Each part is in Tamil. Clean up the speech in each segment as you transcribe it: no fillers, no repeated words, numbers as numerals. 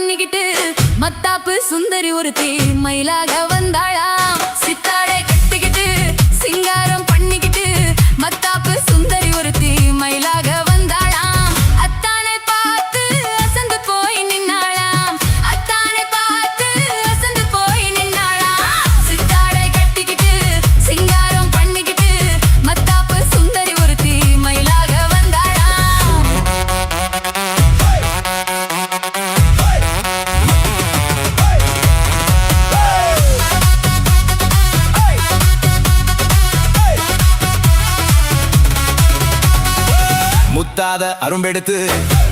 பண்ணிக்கிட்டு மத்தாப்பு சுந்தரி ஒருத்தி மயிலாக வந்தாளாம். சித்தாடை கட்டிக்கிட்டு சிங்காரம் பண்ணிக்கிட்டு மத்தாப்பு சுந்தரி ஒருத்தி மயிலாக வந்தாளாம். அத்தானை பார்த்து அசந்து போய் நின்னாளாம். அத்தானை பார்த்து அசந்து போய் நின்னாளாம். சித்தாடை கட்டிக்கிட்டு சிங்காரம் பண்ணிக்கிட்டு மத்தாப்பு சுந்தரி ஒருத்தி மயிலாக வந்தாளாம். முத்தாத அரும்பெடுத்து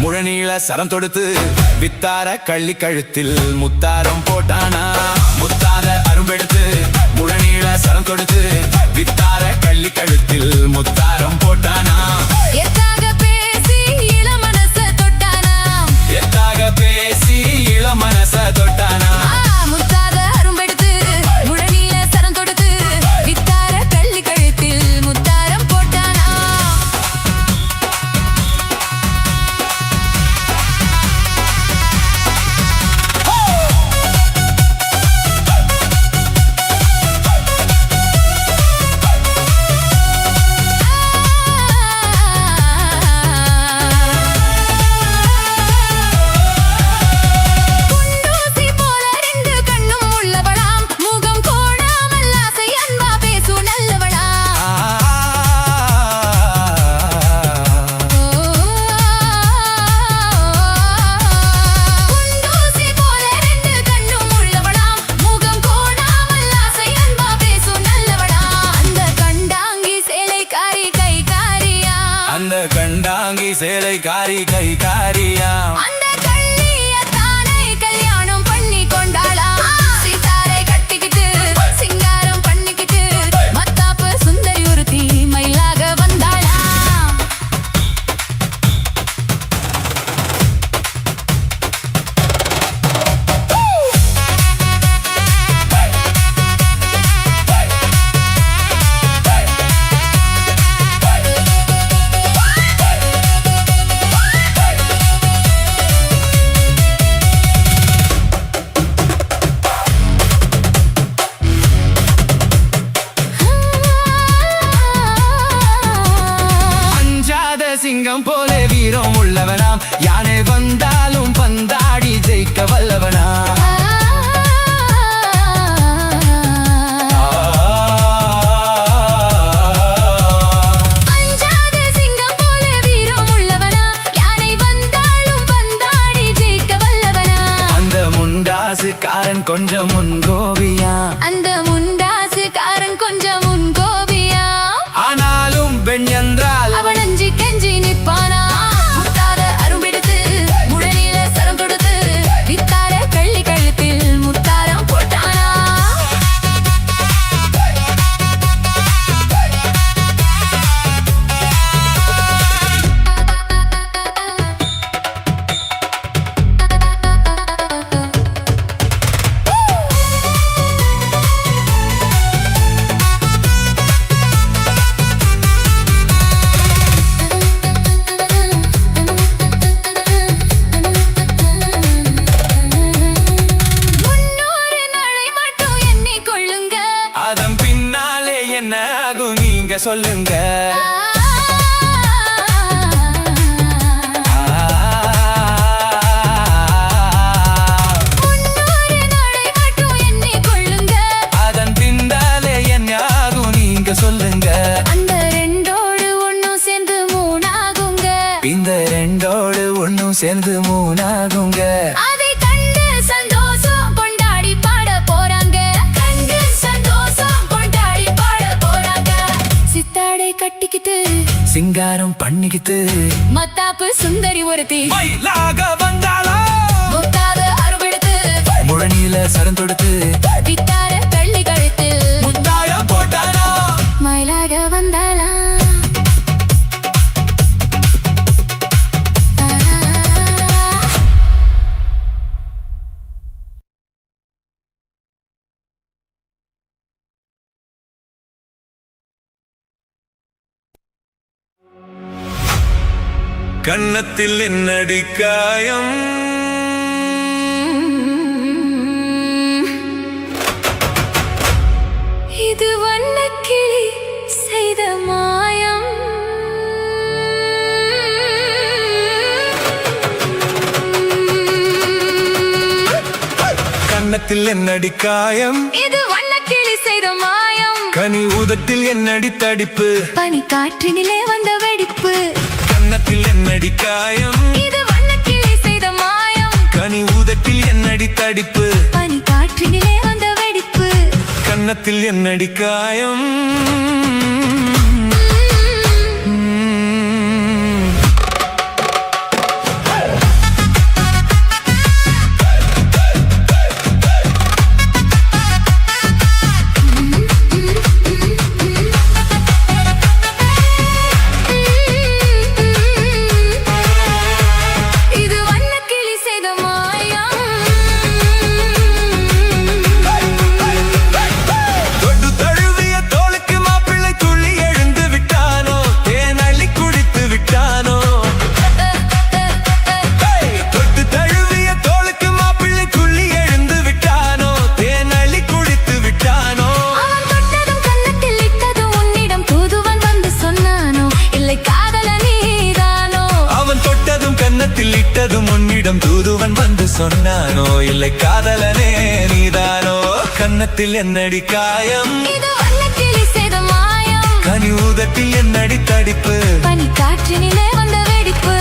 முழநீள சரம் தொடுத்து வித்தார கள்ளி கழுத்தில் முத்தாரம் போட்டானா. முத்தாத அரும்பெடுத்து முழநீள சரம் தொடுத்து வித்தார கள்ளி கழுத்தில் முத்தாரம் போட்டானா. எத்தாக பேசி இளமனச தொட்டானா. எத்தாக பேசி இளமனச தொட்டானா. முத்தாத அரும்பெடுத்து முழநீள சரம் தொடுத்து வித்தார கள்ளி கழுத்தில் முத்தாரம் போட்டானா. குண்டூசி போல ரெண்டு கண்ணும் உள்ளவளாம். முகம் கோணாமல் ஆசை அன்பா பேசும் நல்லவளாம். குண்டூசி போல ரெண்டு கண்ணும் உள்ளவளாம். முகம் கோணாமல் ஆசை அன்பா பேசும் நல்லவளாம். அந்த கண்டாங்கி சேலைக்காரி கைகாரியா. அந்த கண்டாங்கி சேலை காரி கை காரியா. அந்த கள்ளியத்தானை கல்யாணம் பண்ணி கொண்டாளாம். சித்தாரை கட்டிக்கிட்டு சிங்காரம் பண்ணிக்கிட்டு மத்தாப்பு சுந்தரி ஒருத்தி மயிலாக வந்தாளாம். அஞ்சாத சிங்கம் போல வீரம் உள்ளவனாம். யானை வந்தாலும் பந்தாடி ஜெயிக்க வல்லவனாம். அஞ்சாத சிங்கம் போல வீரம் உள்ளவனா. யானை வந்தாலும் பந்தாடி ஜெயிக்க வல்லவனா. அந்த முண்டாசுக்காரன் கொஞ்சம் முன்கோபியா. அந்த முண்டாசுக்காரன் கொஞ்சம் முன்கோபியா. ஆனாலும் பெண் என்றால் அவன் அஞ்சி கெஞ்சி நிற்பானா. முத்தாத அரும்பெடுத்து முழநீள சரம் தொடுத்து வித்தார கள்ளி கழுத்தில் முத்தாரம் போட்டானா. முன்னூறு நாளை மட்டும் எண்ணிக்கொள்ளுங்க. அதன் பின்னாலே என்ன ஆகும் நீங்க சொல்லுங்க. முன்னூறு நாளை மட்டும் எண்ணிக்கொள்ளுங்க. அதன் பின்னாலே என்ன ஆகும் நீங்க சொல்லுங்க. அந்த ரெண்டோடு ஒண்ணும் சேர்ந்து மூணாகுங்க. இந்த ரெண்டோடு ஒண்ணும் சேர்ந்து மூணாகுங்க. அதை கண்டு சந்தோஷம் கொண்டாடி பாட போறாங்க. கண்டு சந்தோஷம் கொண்டாடி பாட போறாங்க. சித்தாடை கட்டிக்கிட்டு சிங்காரம் பண்ணிக்கிட்டு மத்தாப்பு சுந்தரி ஒருத்தி மயிலாக வந்தாளா. முத்தாத அருவெடுத்து முழநீள சரம் தொடுத்து வித்தார கள்ளி கழுத்தில் முத்தாரம் போட்டானா. மயிலாக வந்தாளா. கன்னத்தில் என்னடி காயம், கன்னத்தில் என்னடி காயம் இது வண்ணக்கிளி செய்த மாயம் கனி உதட்டில் என்னடி தடிப்பு பனி காற்றினிலே வந்த வெடிப்பு கன்னத்தில் என்னடி காயம் இது வண்ணக்கிளி செய்த மாயம் கனி உதட்டில் என்னடி தடிப்பு பனி காற்றினிலே வந்த வெடிப்பு கன்னத்தில் என்னடி காயம் இது வண்ணக்கிளி செய்த மாயம் தொட்டு தழுவிய தோளுக்கு மாப்பிள்ளை துள்ளி எழுந்து விட்டானோ தேன் அள்ளி குடித்து விட்டானோ தொட்டு தழுவிய தோளுக்கு மாப்பிள்ளை துள்ளி எழுந்து விட்டானோ தேன் அள்ளி குடித்து விட்டானோ அவன் தொட்டதும் கன்னத்தில் இட்டதும் உன்னிடம் தூதுவன் வந்து சொன்னானோ இல்லை காதல நீதானோ அவன் தொட்டதும் கன்னத்தில் இட்டதும் உன்னிடம் தூதுவன் வந்து சொன்னானோ இல்லை காதலனே நீதானோ கன்னத்தில் என்னடி காயம் இது வண்ணக்கிளி செய்த மாயம் கனி ஊதத்தில் என்னடி தடிப்பு பனி காற்றினிலே வந்த வெடிப்பு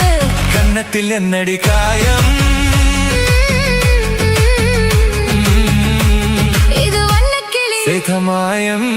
கன்னத்தில் என்னடி காயம் இது வண்ணக்கிளி சேதமாயம்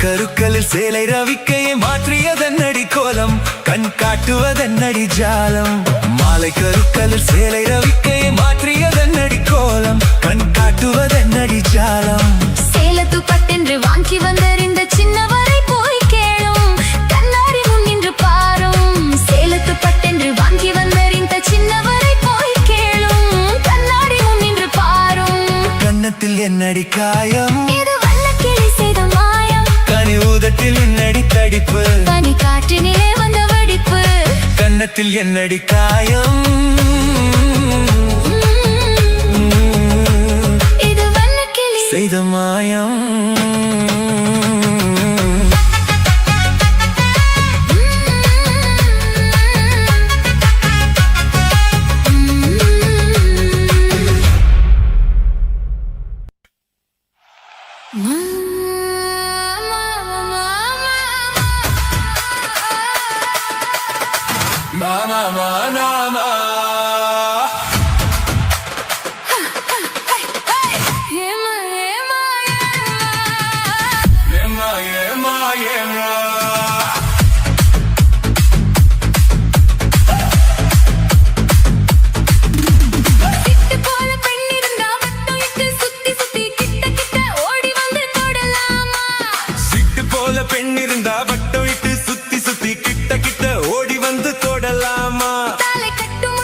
கருக்கலில் சேலை ரவிக்கையை மாற்றியதன்னடி கோலம் கண் காட்டுவதன்னடி ஜாலம் மாலை கருக்கலில் சேலை ரவிக்கையை மாற்றியதன்னடி கோலம் கண் காட்டுவதன்னடி ஜாலம் சேலத்து பட்டென்று வாங்கி வந்தறிந்த சின்னவரை போய் கேளும் கண்ணாடி முன் நின்று பாரும் சேலத்து பட்டென்று வாங்கி வந்தறிந்த சின்னவரை போய் கேளும் கண்ணாடி முன் நின்று பாரும் கன்னத்தில் என்னடி காயம் இது வண்ணக்கிளி செய்த மாயம் கனி ஊதத்தில் என்னடி தடிப்பு பனி காற்றினிலே வந்த வெடிப்பு கன்னத்தில் என்னடி காயம் இது வண்ணக்கிளி செய்த மாயம் Mama, mama, mama. Yema, yema, yema. சிட்டு போல பெண் இருந்தா வட்டம் இட்டு சுத்தி சுத்தி கிட்ட கிட்ட ஓடி வந்து தொடலாமா சிட்டு போல பெண் இருந்தா வட்டம் இட்டு சுத்தி சுத்தி கிட்ட கிட்ட ஓடி வந்து தொடலாமா தலை கட்டும்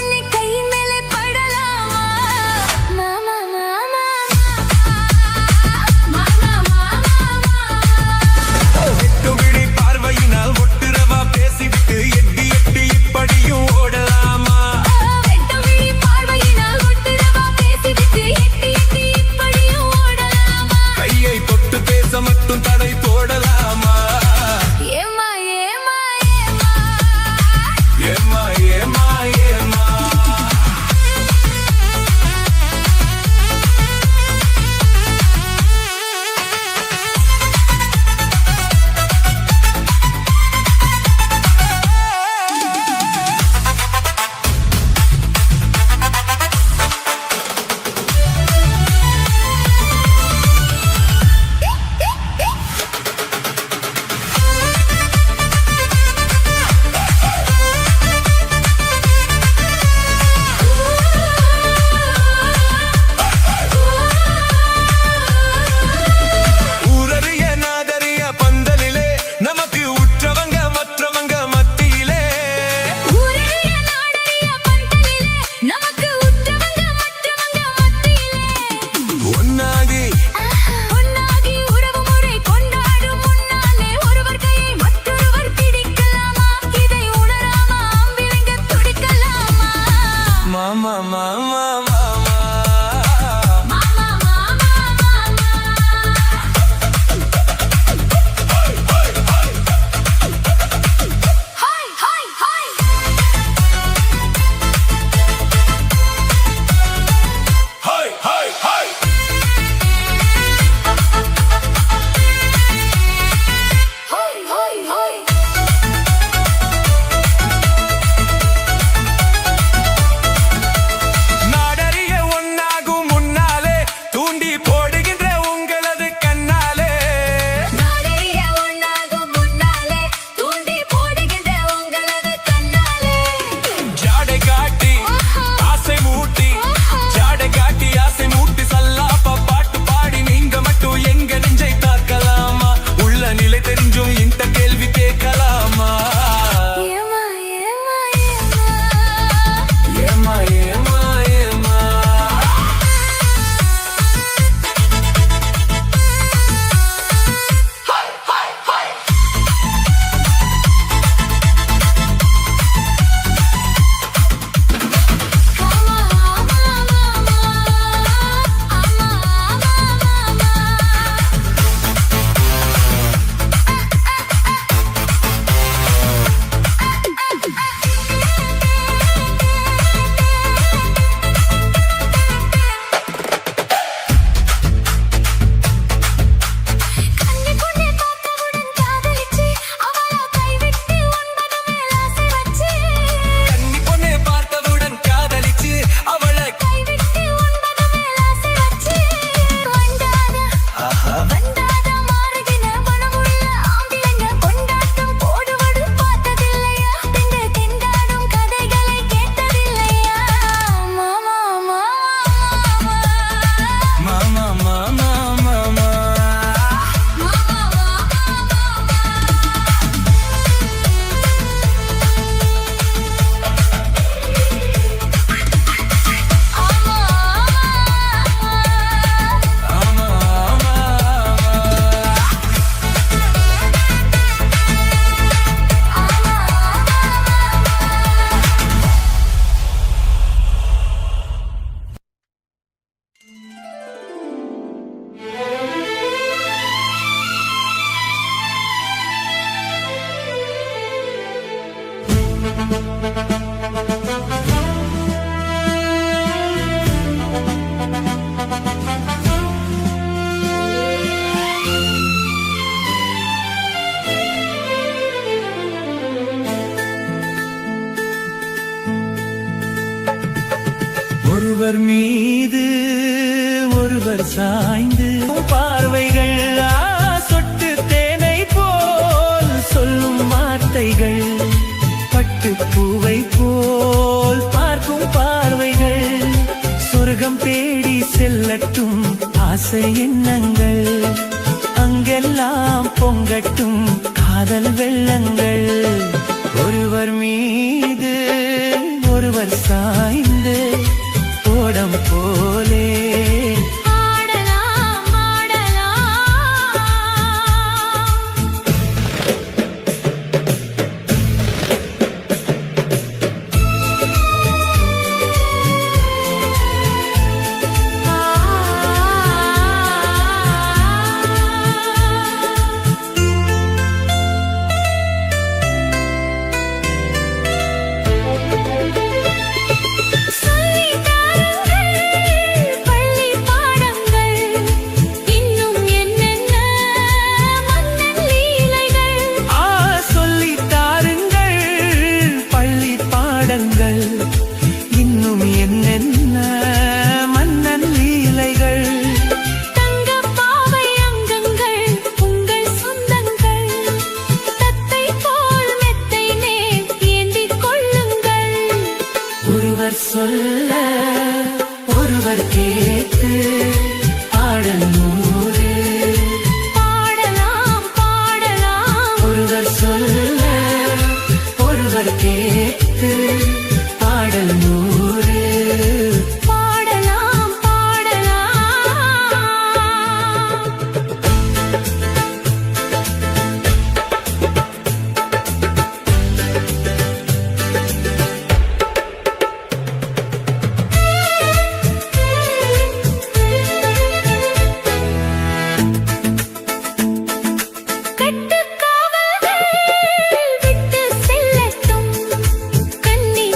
ஒருவர் மீது ஒருவர் சாய்ந்து பார்வைகள் சொட்டு தேனை போல் சொல்லும் வார்த்தைகள் பட்டு பூவை போல் பார்க்கும் பார்வைகள் சொர்க்கம் தேடி செல்லட்டும் ஆசை எண்ணங்கள் அங்கெல்லாம் பொங்கட்டும் காதல் வெள்ளங்கள் ஒருவர் மீது ஒருவர் சாய்ந்து ஓடம் போலே ஆடலாம் ஆடலாம் சொல்லித் தாருங்கள் பள்ளி பாடங்கள் இன்னும் என்னென்ன மன்னன் லீலைகள் சொல்லித் தாருங்கள் பள்ளி பாடங்கள் இன்னும் என்னென்ன மன்னன் லீலைகள் தங்கப் பாவை அங்கங்கள் உங்கள் சொந்தங்கள் தத்தை போல் மெத்தை மேல் ஏந்திக் கொள்ளுங்கள் ஒருவர் சொல்ல ஒருவர் கேட்டு பாடல் நூறு பாடலாம் பாடலாம் ஒருவர் சொல்ல ஒருவர் கேட்டு பாடல் நூறு பாடலாம் பாடலாம் கட்டுக்காவல்கள் விட்டு செல்லட்டும் கன்னி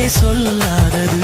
சொல்லாதது.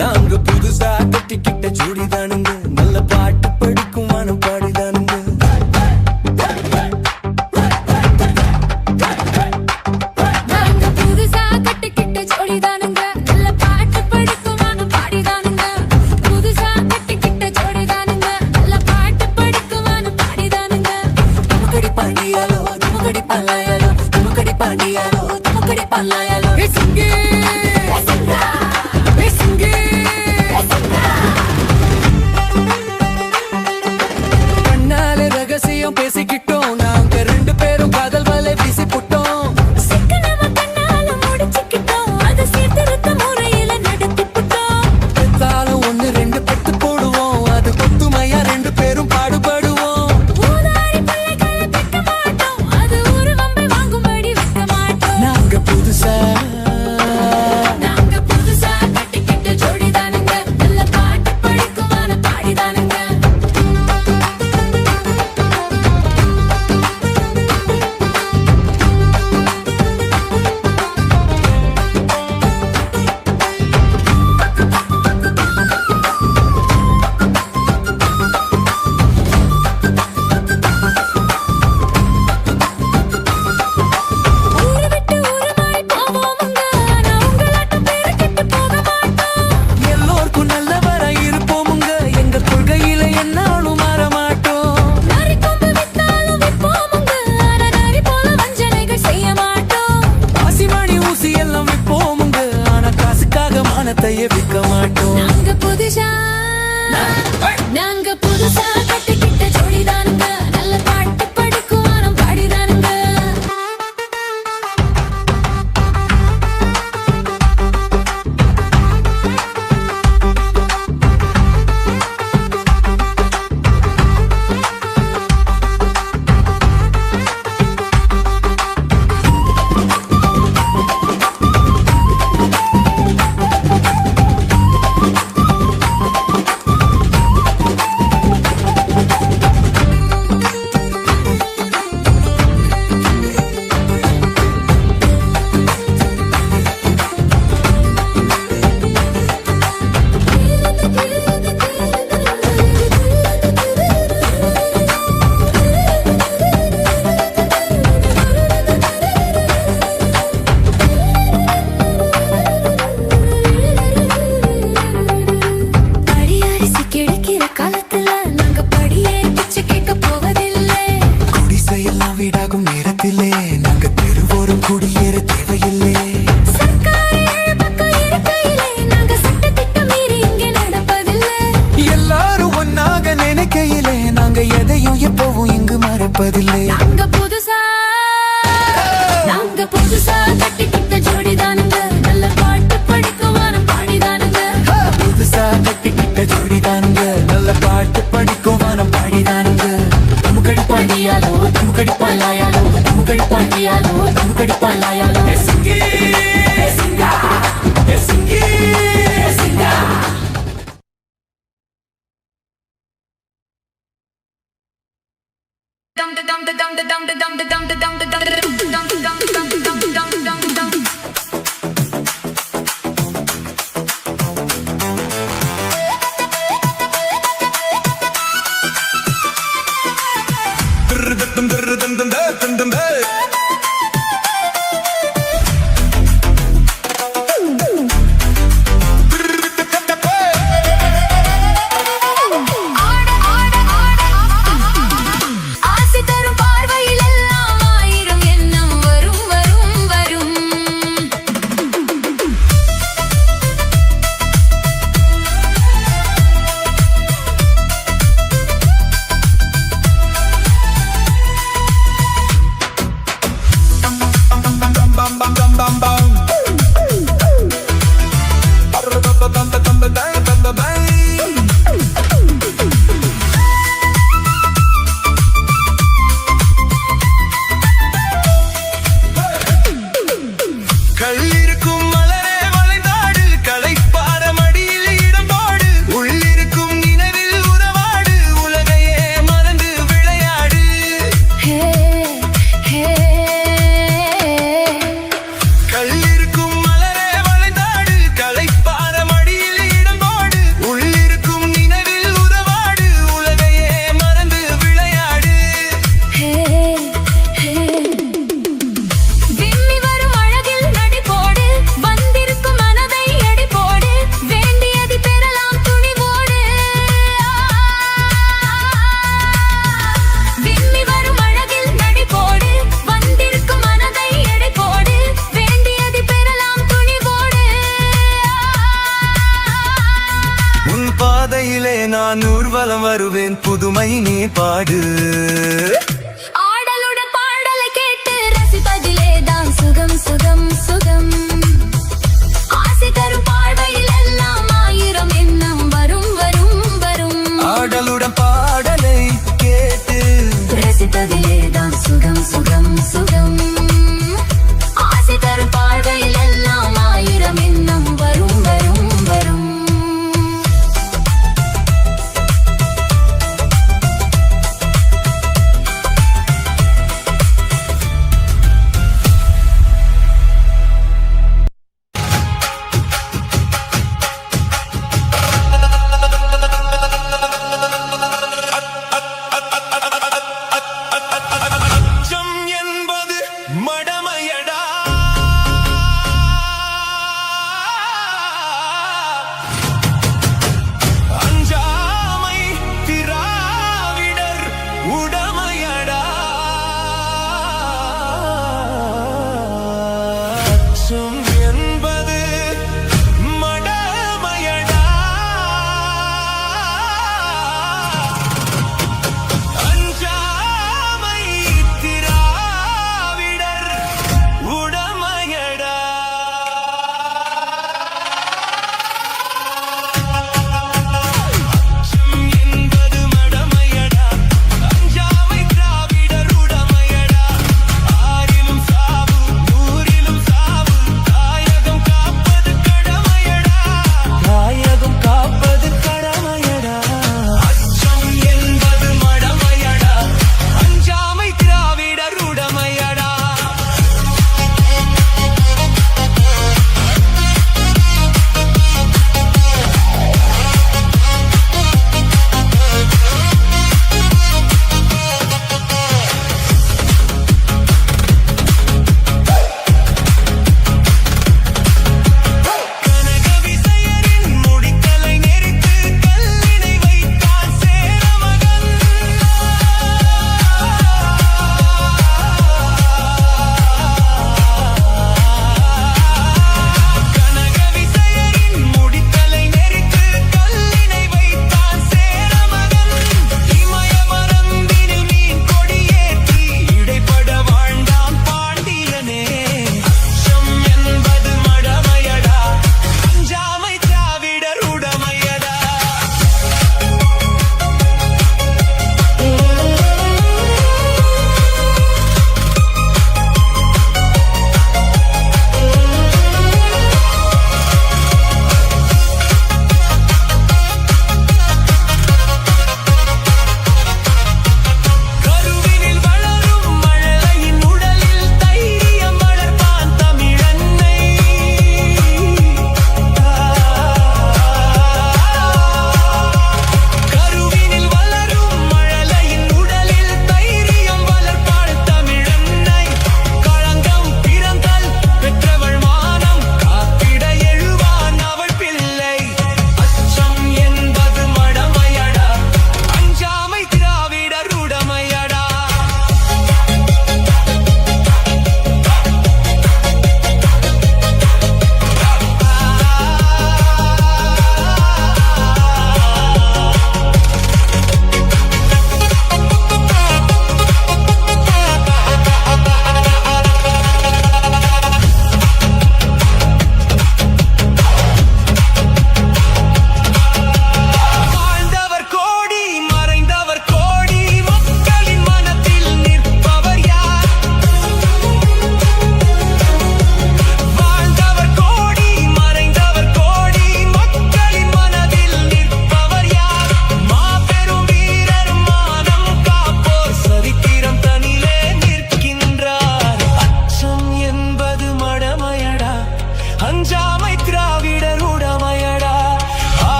நாங்க புதுசா கட்டிக்கிட்ட ஜோடிதானுங்க, நல்ல பாட்டு படிக்கும் வானம் பாடிதானுங்க. நாங்க புதுசா கட்டிக்கிட்ட ஜோடிதானுங்க, நல்ல பாட்டு படிக்கும் வானம் பாடிதானுங்க. புதுசா கட்டிக்கிட்ட ஜோடிதானுங்க, நல்ல பாட்டு படிக்கும் வானம் பாடிதானுங்க. துமுக்கடி பாண்டியாலோ துமுக்கடி பல்லாயாலோ துமுக்கடி பாண்டியாலோ துமுக்கடி பல்லாயாலோ. ஏ சிங்கே ஏ சிங்கே கண்ணாலே ரகசியம் பேசிக்கிட்டோம், நாங்க ரெண்டு பேரும் காதல் வலை வீசி புட்டோம். சிக்கனமா கண்ணால முடிச்சுக்கிட்டோம், அதை சீர்திருத்த முறையில நடத்திப்புட்டோம். பெத்தாலும் ஒண்ணு ரெண்டு பெத்து போடுவோம், அது கொத்துமையா ரெண்டு பேரும் பாடுபடுவோம். ஊதாரி பிள்ளைகளை பெக்க மாட்டோம், அது ஊரு வம்பை வாங்கும்படி வைக்க மாட்டோம். நாங்க புதுசா கட்டிக்கிட்ட ஜோடிதானுங்க, நல்ல பாட்டு படிக்கும் வானம் பாடிதானுங்க. ஊரு விட்டு ஊரு மாறி போவோமுங்க, ஆனா உங்களாட்டம் பேரு கெட்டு போக மாட்டோம். எல்லோருக்கும் நல்லவரா இருப்போமுங்க, எங்க கொள்கையில என்னாலும் மாற மாட்டோம். நரி கொம்பு வித்தாலும் விற்போமுங்க, ஆனா நரி போல வஞ்சனைகள் செய்ய மாட்டோம். பாசிமணி ஊசி எல்லாம் விற்போமுங்க, ஆனா காசுக்காக மானத்தையே விற்க மாட்டோம். நாங்க புதுசா கட்டிக்கிட்ட ஜோடிதானுங்க, நல்ல பாட்டு படிக்கும் வானம் பாடிதானுங்க. படியரிசி கிடைக்கிற காலத்துல நாங்க படியேறி பிச்சை கேட்க போவதில்லை. குடிசையெல்லாம் வீடாகும் நேரத்திலே நாங்க தெருவோரம் குடியேற தேவையில்லை. சர்க்காரு பக்கம் இருக்கையிலே நாங்க சட்டத்திட்டம் மீறி இங்கே நடப்பதில்லை. எல்லாரும் ஒன்னாக நினைக்கையிலே நாங்க எதையும் எப்பவும் இங்கு மறப்பதில்லை. நாங்க புதுசா கட்டிக்கிட்ட ஜோடிதானுங்க, நல்ல பாட்டு படிக்கும் வானம் பாடிதானுங்க. புதுசா கட்டிக்கிட்ட ஜோடிதானுங்க, நல்ல பாட்டு படிக்கும் வானம் பாடிதானுங்க. துமுக்கடி பாண்டியாலோ துமுக்கடி பல்லாயாலோ துமுக்கடி பாண்டியாலோ துமுக்கடி பல்லாயாலோ. ஏ சிங்கே ஏ சிங்கா ஏ சிங்கே ஏ சிங்கா. ஆசை தரும் பார்வை தருவேன் புதுமை நீ பாடு ஆடலுட பாடலை கேட்டு ரசிப்பதிலே தான் சுகம் சுகம் சுகம் ஆசை தரும் பார்வையில் எல்லாம் ஆயிரம் எண்ணம் வரும் வரும் வரும் ஆடலுடன் பாடலை கேட்டு ரசிப்பதிலே தான் சுகம் சுகம் சுகம் ஆசை தரும் பார்வையில் எல்லாம் ஆயிரம் எண்ணம் வரும் வரும் வரும் அச்சம் என்பது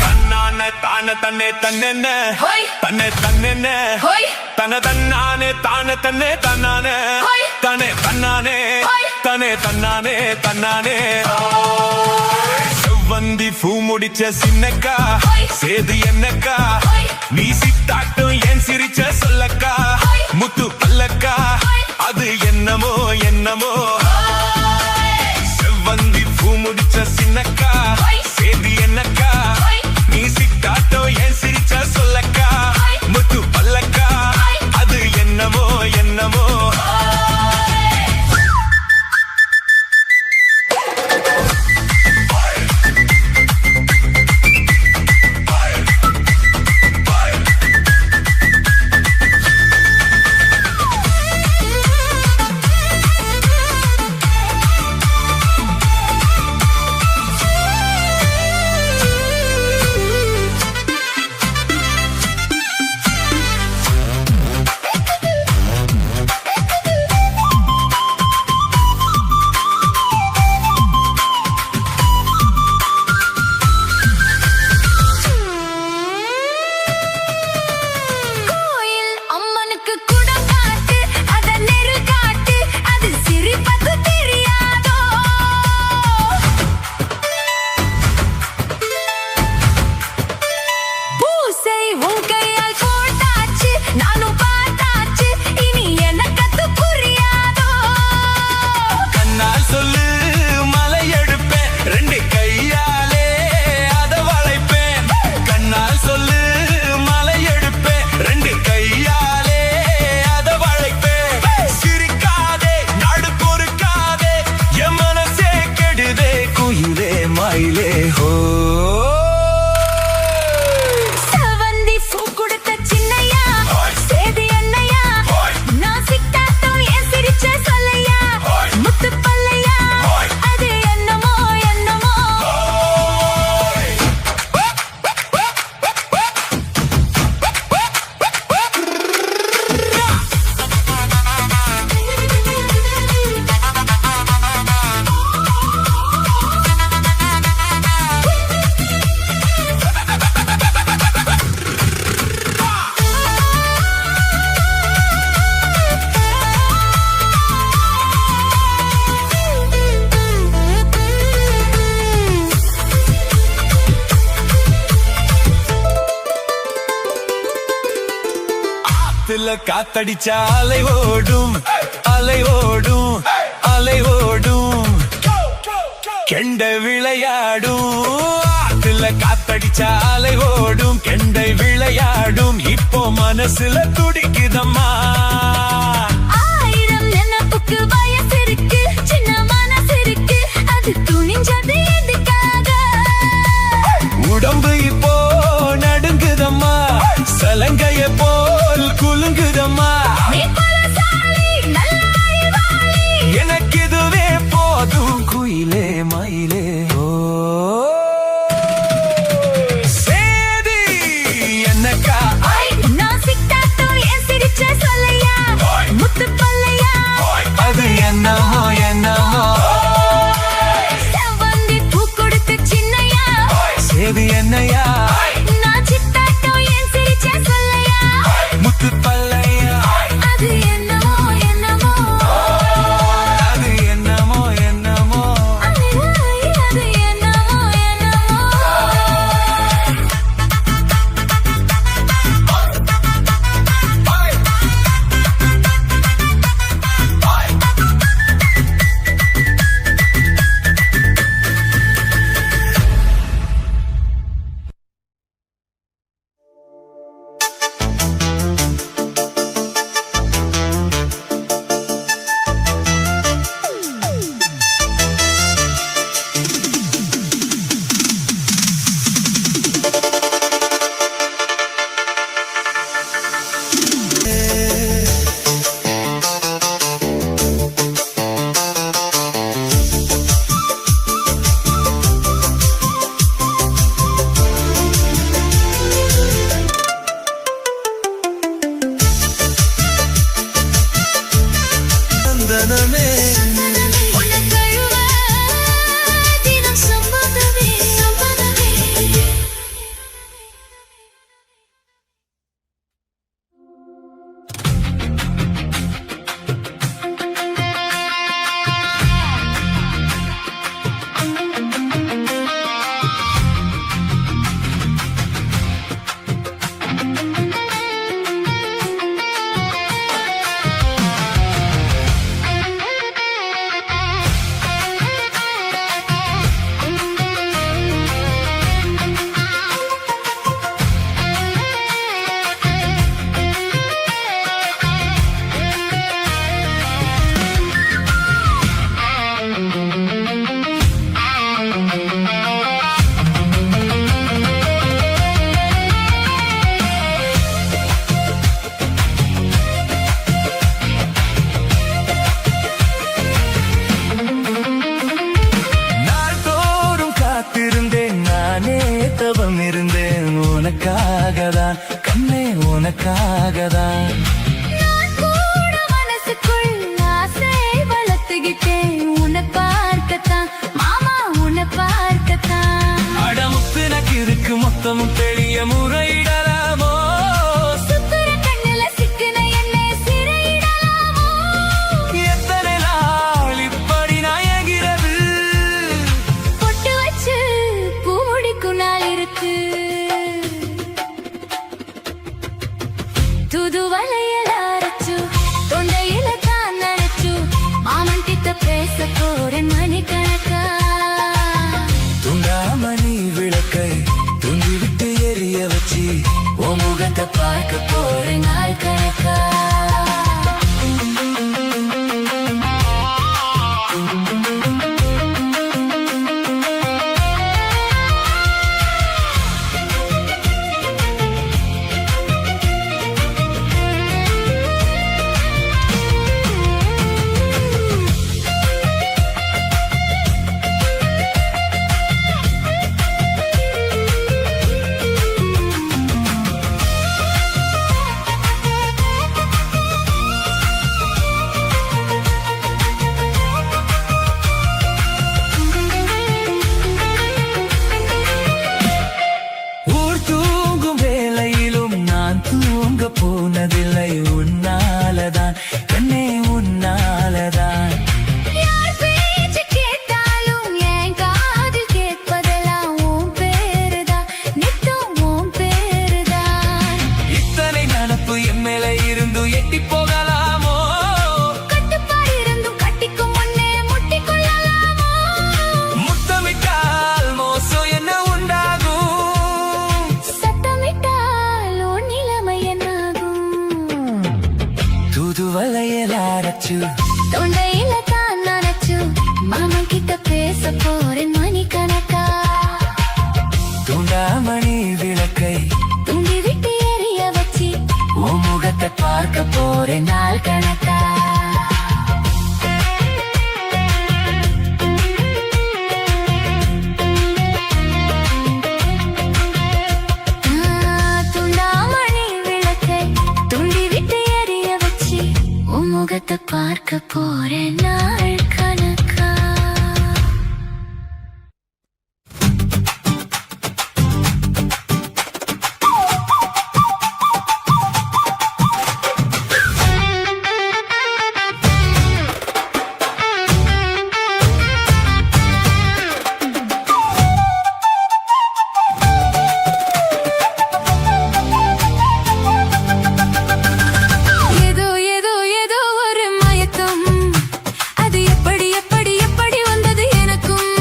தன்னானே தானே தன்னே தன்னென்ன ஹோய். தன்னே தன்னென்ன ஹோய். தன தன்னானே தானே தன்னே தன்னானே ஹோய். தனே தன்னானே ஹோய். தனே தன்னானே தன்னானே செவ்வந்தி பூ முடிச்ச சின்னக்கா ஹோய். சேது என்னக்கா ஹோய். நீ சித்தாட்டும் ஏன் சிரிச்ச சொல்லக்கா ஹோய். முத்து பல்லக்கா ஹோய். அது என்னமோ என்னமோ செவ்வந்தி பூ முடிச்ச சின்னக்கா ஹோய். சேது என்னக்கா ஹோய். நீ சித்தாட்டோ ஏன் சிரிச்ச சொல்லக்கா ஹோய். முத்து பல்லக்கா ஹோய். அது என்னமோ என்னமோ கோயில் அம்மனுக்கு குடம் காட்டு அத நெருல் காட்டு அது சிரிப்பது தெரியாதோ பூசை உன் கையால் போட்டாச்சு நானும் பார்த்தாச்சு இனி எனக்கு அது புரியாதோ கண்ணால் சொல்லு மலை எடுப்பேன் ரெண்டு கையாலே அத வளைப்பேன் கண்ணால் சொல்லு மலை எடுப்பேன் ரெண்டு கையாலே அத வளைப்பேன் சிரிக்காதே நாடு பொறுக்காதே என் மனசே கெடுதே குயிலே மயிலே ஹோ செவந்தி பூ கொடுத்த சின்னையா ஹோய். சேது என்னையா ஹோய். நான் சித்தாட்டோ ஏன் சிரிச்ச சொல்லையா ஹோய். முத்து பல்லையா ஹோய். அது என்னமோ என்னமோ ஆத்துல காத்தடிச்ச அலை ஓடும் அலை ஓடும் அலை ஓடும் கெண்டை விளையாடும் ஆத்துல காத்தடிச்ச அலை ஓடும் கெண்டை விளையாடும் இப்போ மனசுல துடிக்குதம்மா ஆயிரம் நினைப்புக்கு வயசு இருக்கு சின்ன மனசு இருக்கு அது துணிஞ்சது எதுக்காக உடம்பு இப்போ நடுங்குதம்மா சலங்கைய போல் குலுங்குதம்மா நீ பலசாலி நல்ல அறிவாளி எனக்கு இதுவே போதும் குயிலே மயிலே ஓ சேதி என்னக்கா நான் சித்தாட்டோ ஏன் சிரிச்ச சொல்லையா ஹோய். முத்து பல்லையா அது என்ன உனக்காகதான். நான் கூட மனசுக்குள் ஆசை வளர்த்துக்கிட்டேன் உன்னை பார்க்கத்தான் மாமா உன்னை பார்க்கத்தான். அடமுத்துனக்கு இருக்கு மொத்தமும் தெளிய முறையிடலாமோ? சுத்துற கண்ணுல சிக்குன என்னை சிறையிடலாமோ? எத்தனை நாள் இப்படி நாயகிறது? பொட்டு வச்சு பூடிக்கும் நாள் இருக்கு. தூது வலையில அரைச்சு தொண்டையில தான் நனைச்சு மாமன் கிட்ட பேச போறேன் மணிக்கணக்கா. துண்டாமணி விளக்கை துண்டி விட்டு எரிய வச்சு உன் முகத்தை பார்க்க போறேன் நாள் கணக்கா. ஊர் தூங்கும் வேளையிலும் நான் தூங்க போனதில்லை உன்னாலதான் கண்ணே உன்னாலதான். யார் பேச்சு கேட்டாலும் என் காதில் கேட்பதெல்லாம் உன் பேருதான் நித்தம் உன் பேருதான். இத்தனை நினப்பு என் மேல இருந்து எட்டி போகலாமோ? கட்டுப்பாடு இருந்தும் கட்டிக்கும் முன்னே முட்டிக்கொள்ளலாமோ? முத்தமிட்டால் மோசம் என்ன உண்டாகும்? சத்தமிட்டால் உன் நிலைமை என்னாகும்? தூது வலையில அரைச்சு தொண்டையில தான் நனைச்சு மாமன் கிட்ட பேச போறேன் மணிக்கணக்கா. துண்டாமணி விளக்கை தூண்டி விட்டு எரிய வச்சு உன் முகத்தை பார்க்க போறேன் நாள் கணக்கா. துண்டாமணி விளக்கை தூண்டி விட்டு எரிய வச்சு உன் முகத்தை பார்க்க போறேன் நாள் கணக்கா. ஏதோ ஏதோ ஏதோ ஒரு மயக்கம் அது எப்படி எப்படி எப்படி வந்தது எனக்கும்.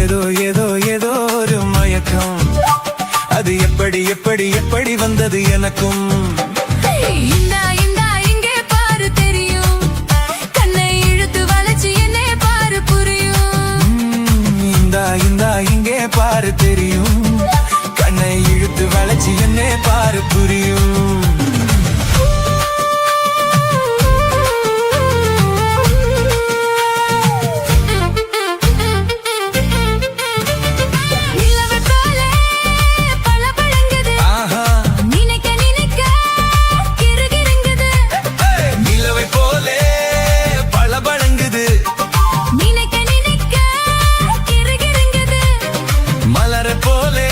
ஏதோ ஏதோ ஏதோ ஒரு மயக்கம் அது எப்படி எப்படி எப்படி வந்தது எனக்கும். இந்தா இந்தா இங்கே பாரு தெரியும் கண்ணை இழுத்து வளைச்சு என்னை பாரு புரியும். இந்தா இந்தா இங்கே பாரு தெரியும் கண்ணை இழுத்து வளைச்சு என்ன பாரு புரியும். நிலவை போலே பளபளங்குது. ஆஹா நினைக்க நினைக்க கிறுகிறுங்குது. நிலவை போலே பளபளங்குது நினைக்க நினைக்க கிறுகிறுங்குது. மலர போலே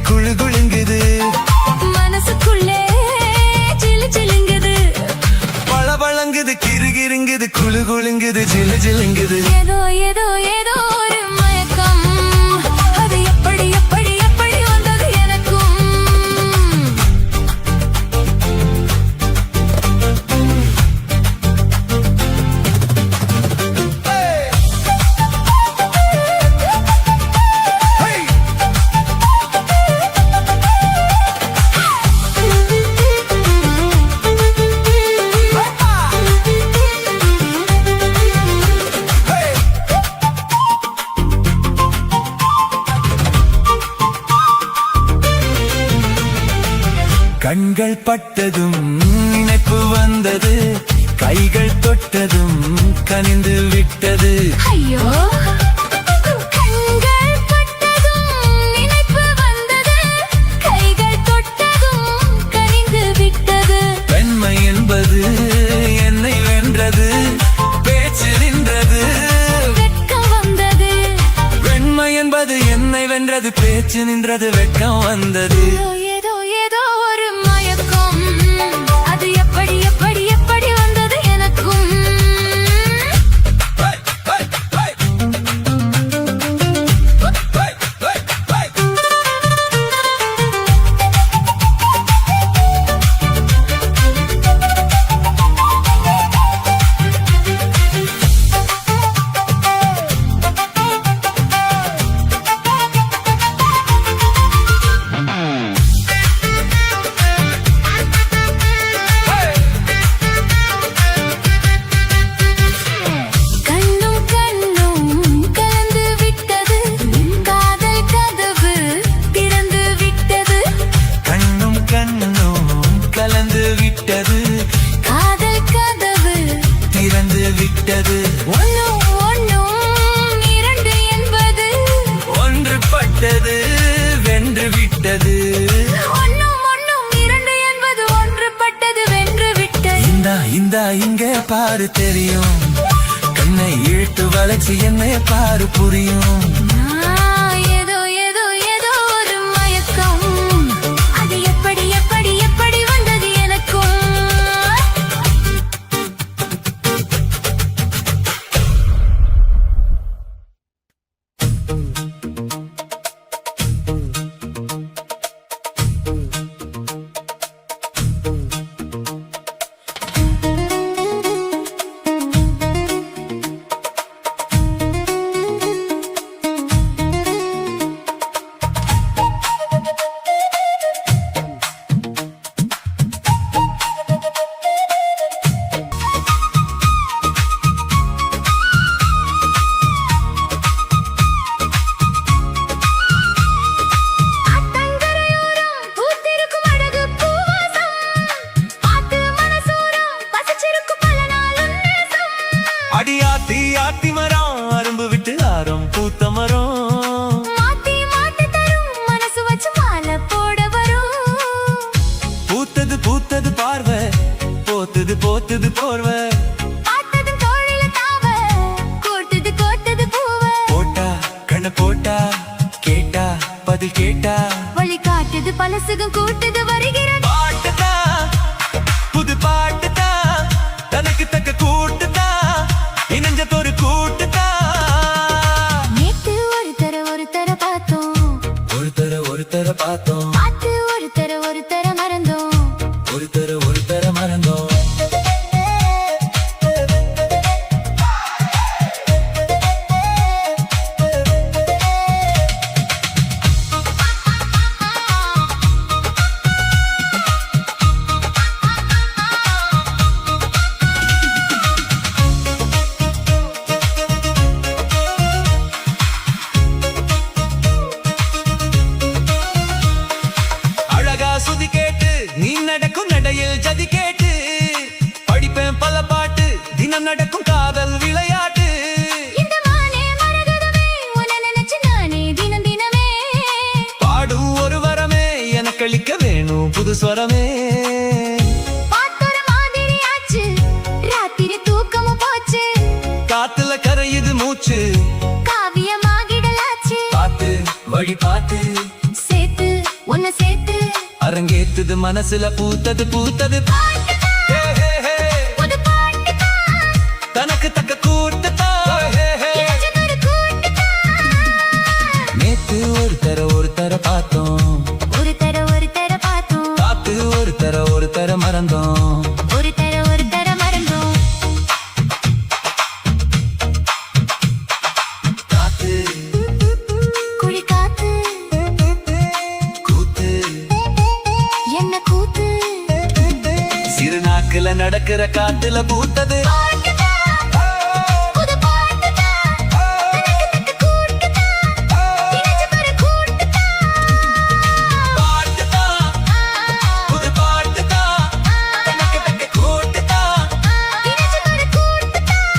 குழு குழுங்குது மனசுக்குள்ளே சிலு சிலுங்குது. பளபளங்குது கிறுகிறுங்குது குழு குழுங்குது ஜிலு ஜிலுங்குது. ஏதோ ஏதோ ஏதோ ஒரு மயக்கம் அது எப்படி எப்படி எப்படி வந்தது எனக்கும். கண்கள் பட்டதும் நினைப்பு வந்தது கைகள் தொட்டதும் கனிந்து விட்டது. ஐயோ கண்கள் பட்டதும் நினைப்பு வந்தது கைகள் தொட்டதும் நின்றது பேச்சு நின்றது வெட்கம் வந்தது ஏதோ ஏதோ ஒரு மயக்கம் அது எப்படி எப்படி எப்படி வந்தது எனக்கும் வென்று விட்டது இந்தா இங்க பாரு தெரியும் கண்ணை இழுத்து வளைச்சு என்னை பாரு புரியும் ஏதோ ஏதோ ஏதோ ஒரு மயக்கம் அது எப்படி எப்படி எப்படி வந்தது எனக்கும் அடியாத்தி ஆத்தி மரம் அரும்பு விட்டு ஆரம் பூத்த மரம் மாத்தி மாத்தி தரும் மனசு வச்சு மாலை போட வரும் பூத்தது பூத்தது பார்வை போத்தது போத்தது போர்வை பார்த்தது தோழில தாவ கோர்த்தது கோர்த்தது பூவ போட்டா கண்ண போட்டா கேட்டா பதில் கேட்டா வழி காட்டுது பலசுகம் கூட்டுது வருகிறது பாட்டுதா புது பாட்டுதா தனக்கு தக்க கூட்டுதா இணைஞ்சதொரு கூட்டுதா நேத்து ஒரு தர பார்த்தோம் ஒரு தர பார்த்தோம் பார்த்து ஒரு தர மறந்தோம் ஒரு தர மறந்தோம் சுதி கேட்டு நீ நடக்கும் நடையில் ஜதி கேட்டு படிப்பேன் பல பாட்டு தினம் நடக்கும் காதல் விளையாட்டு இந்த மானே மரகதமே உன்னை நினைச்சு நானே தினம் தினமே பாடும் ஒரு வரமே எனக்கு அளிக்க வேணும் புது ஸ்வரமே பாத்தொர மாதிரி ஆச்சு ராத்திரி தூக்கமும் போச்சு காத்துல கரையுது மூச்சு காவியமாகிடலாச்சு பாத்து வழி பாத்து சேர்த்து உன்னை சேர்த்து அரங்கேத்துது மனசுல பூத்தது பூத்தது ஹே, ஹே, ஹே. புது பாட்டுதான் தனக்கு தக்க கூட்டுதான் இளைஞனொரு கூட்டுதான் நேத்து ஒரு தர பார்த்தோம் ஒரு தர பார்த்தோம் காத்து ஒரு தர மறந்தோம் ஒரு தர மறந்தோம் காத்து குழி காத்து கூத்து என்ன கூத்து சிறு நாக்குல நடக்கிற காத்துல பூத்தது புது பாட்டுதான் தனக்கு தக்க கூட்டுதான் இளைஞனொரு கூட்டுதான் பாட்டுதான் புது பாட்டுதான் தனக்கு தக்க கூட்டுதான் இளைஞனொரு கூட்டுதான்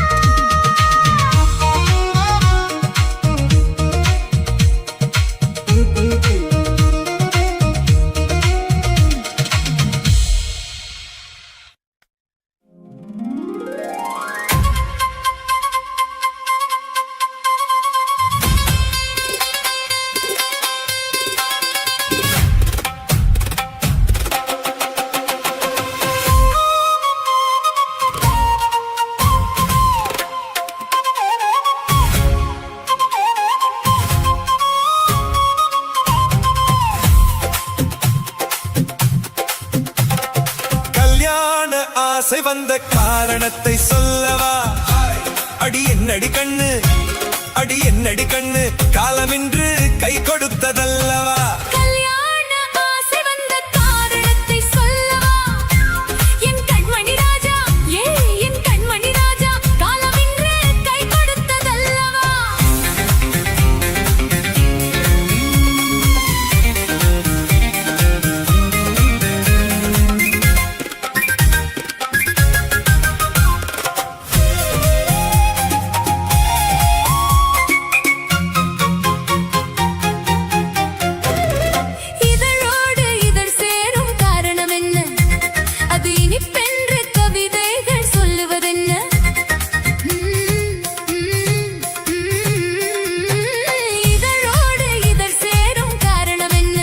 ஆசை வந்த காரணத்தை சொல்லவா? அடி என்னடி கண்ணு, அடி என்னடி கண்ணு, காலமின்று கை கொடுத்ததல்லவா? கல்யாண ஆசை வந்த காரணத்தை சொல்லவா? என் கண்மணி ராஜா, என் கண்மணி ராஜா, காலமின்று கை கொடுத்ததல்லவா? இதழோடு இதழ் சேரும் காரணம் என்ன? அது இனிப்பென்று கவிதைகள் சொல்லுவதென்ன? இதழோடு இதழ் சேரும் காரணம் என்ன?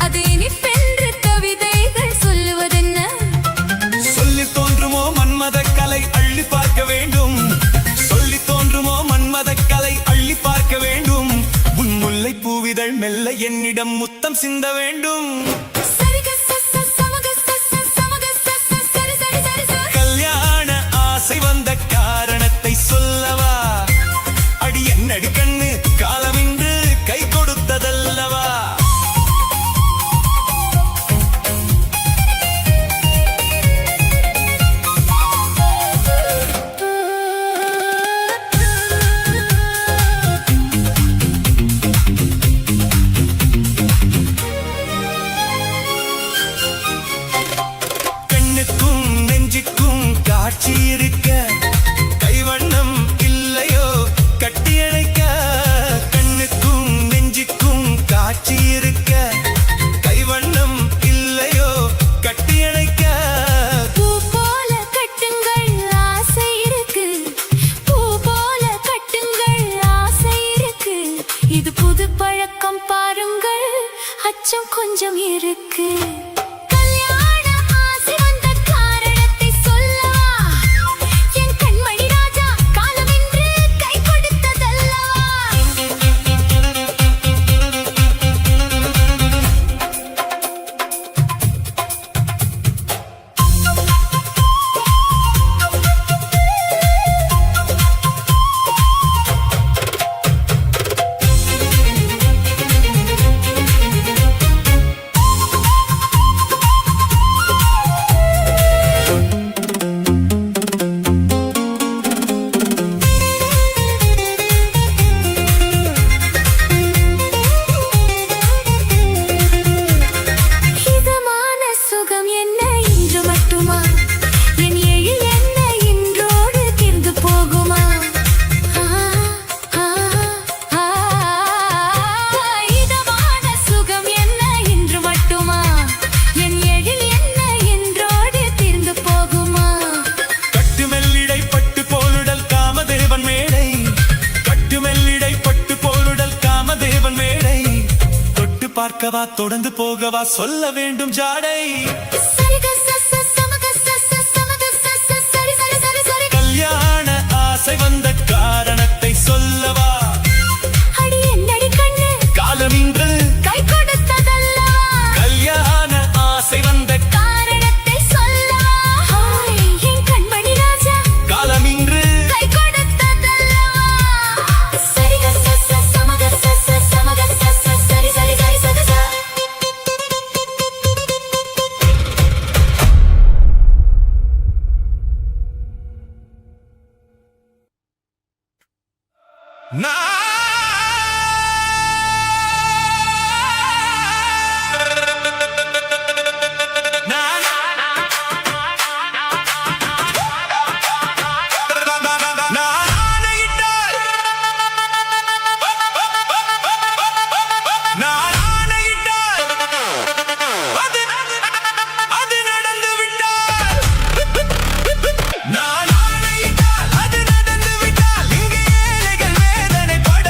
அது இனிப்பென்று கவிதைகள் சொல்லுவதென்ன? சொல்லி தோன்றுமோ மன்மத கலை அள்ளி பார்க்க வேண்டும், சொல்லி தோன்றுமோ மன்மத கலை அள்ளி பார்க்க வேண்டும். உன் முல்லை பூவிதழ் மெல்ல என்னிடம் முத்தம் சிந்த வேண்டும். சரிக சச சமக சச சமக சச சரி சரி சரி சரி. கல்யாண ஆசை வந்த காரணத்தை சொல்லவா? அடி என்னடி கண்ணு, காலமின்று கை கொடுத்ததல்லவா? கண்ணுக்கும் நெஞ்சுக்கும் காட்சி இருக்க, கைவண்ணம் இல்லையோ கட்டியணைக்க? கண்ணுக்கும் நெஞ்சுக்கும் காட்சி இருக்க, கைவண்ணம் இல்லையோ கட்டியணைக்க? பூ போல கட்டுங்கள் ஆசை இருக்கு, பூ போல கட்டுங்கள் ஆசை இருக்கு. இது புது பழக்கம் பாருங்கள், அச்சம் கொஞ்சம் இருக்கு. கல்யாண ஆசை வந்த காரணத்தை சொல்லவா? என் கண்மணி ராஜா, காலமின்று கை கொடுத்ததல்லவா? இதமான சுகம் என்ன இன்று மட்டுமா? என் எழில் என்ன இன்றோடு தீர்ந்து போகுமா? இதமான சுகம் என்ன இன்று மட்டுமா? என் எழில் என்ன இன்றோடு தீர்ந்து போகுமா? கட்டு மெல்லிடை பட்டு போலுடல் காமதேவன் மேடை, கட்டு மெல்லிடை பட்டு போலுடல் காமதேவன் மேடை. தொட்டு பார்க்கவா தொடர்ந்து போகவா சொல்ல வேண்டும் ஜாடை. சரிக சச சமக சச சமக சச சரி சரி சரி சரி. கல்யாண ஆசை வந்த காரணத்தை சொல்லவா? அடி என்னடி கண்ணு, காலமின்று கை கொடுத்ததல்லவா? கல்யாண ஆசை வந்த காரணத்தை சொல்லவா? என் கண்மணி ராஜா, காலமின்று கை கொடுத்ததல்லவா? சரிக சச சமக சச சமக சச சரி சரி சரி சரி சரி. நான் ஆணையிட்டால் அது நடந்து விட்டால் இங்கே ஏழைகள் வேதனைப்பட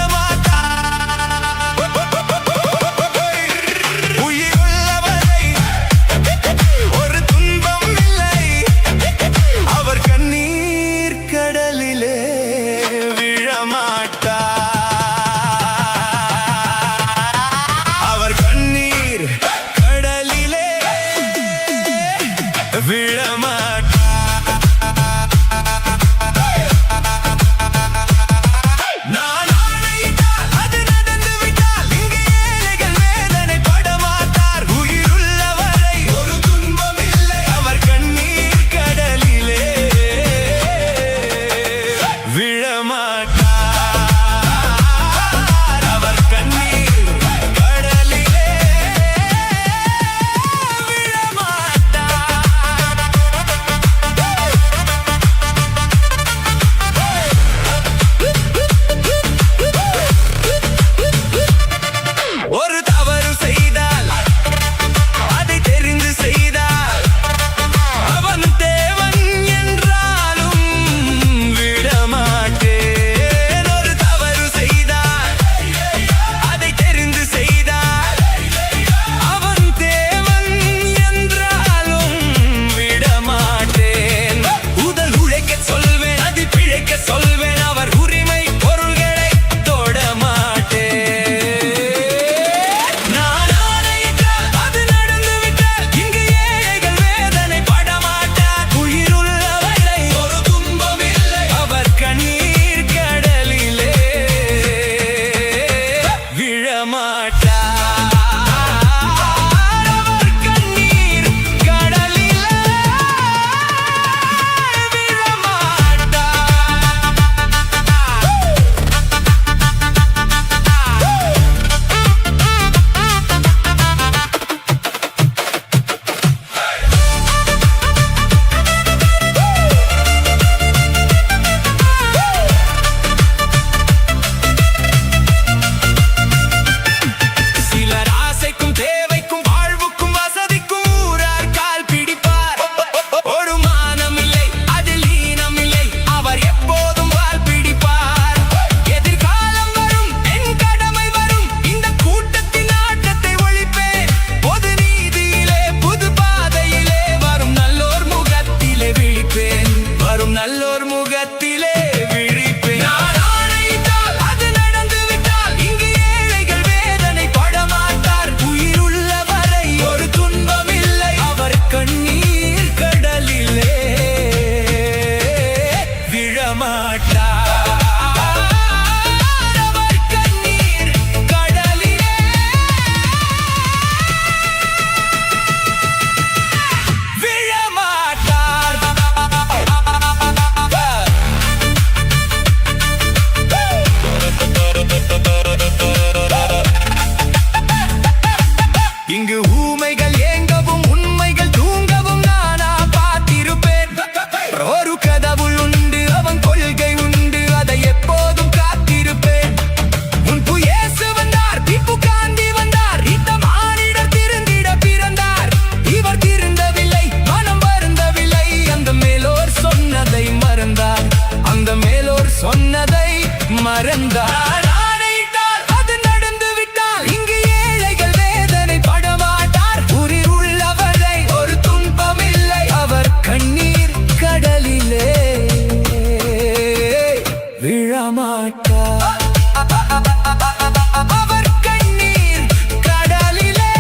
அவர் கண்ணீர் கடலிலே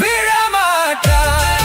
விழமாட்டார்.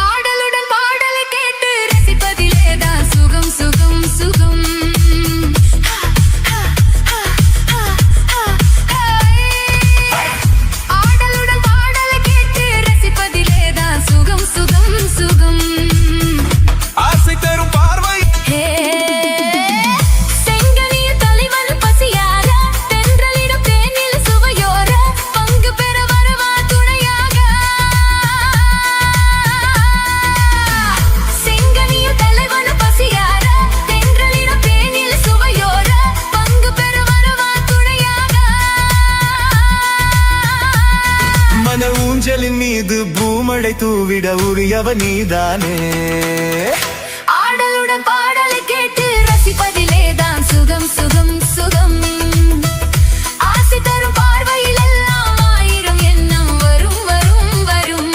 ஆடலுடன் பாடலை கேட்டு ரசிப்பதிலேதான் சுகம் சுகம் சுகம். ஆடலுடன் பாடலை கேட்டு ரசிப்பதிலேதான் சுகம் சுகம் சுகம். ஆசை தரும் பார்வை ஹே, செங்கனியில் தலைவன் பசியார, தென்றலிடும் தேனில் சுவையோர, பங்கு பெற வரவா துணையாக. செங்கனியில் தலைவன் பசியார, தென்றலிடும் தேனில் சுவையோர, பங்கு பெற வரவா துணையாக. மன ஊஞ்சலின் மீது பூமழை தூவிட உரியவ நீதானே. ஆடலுடன் பாடலை கேட்டு ரசிப்பதிலேதான் சுகம் சுகம் சுகம். ஆசை தரும் பார்வையில் எல்லாம் ஆயிரம் எண்ணம் வரும் வரும் வரும்.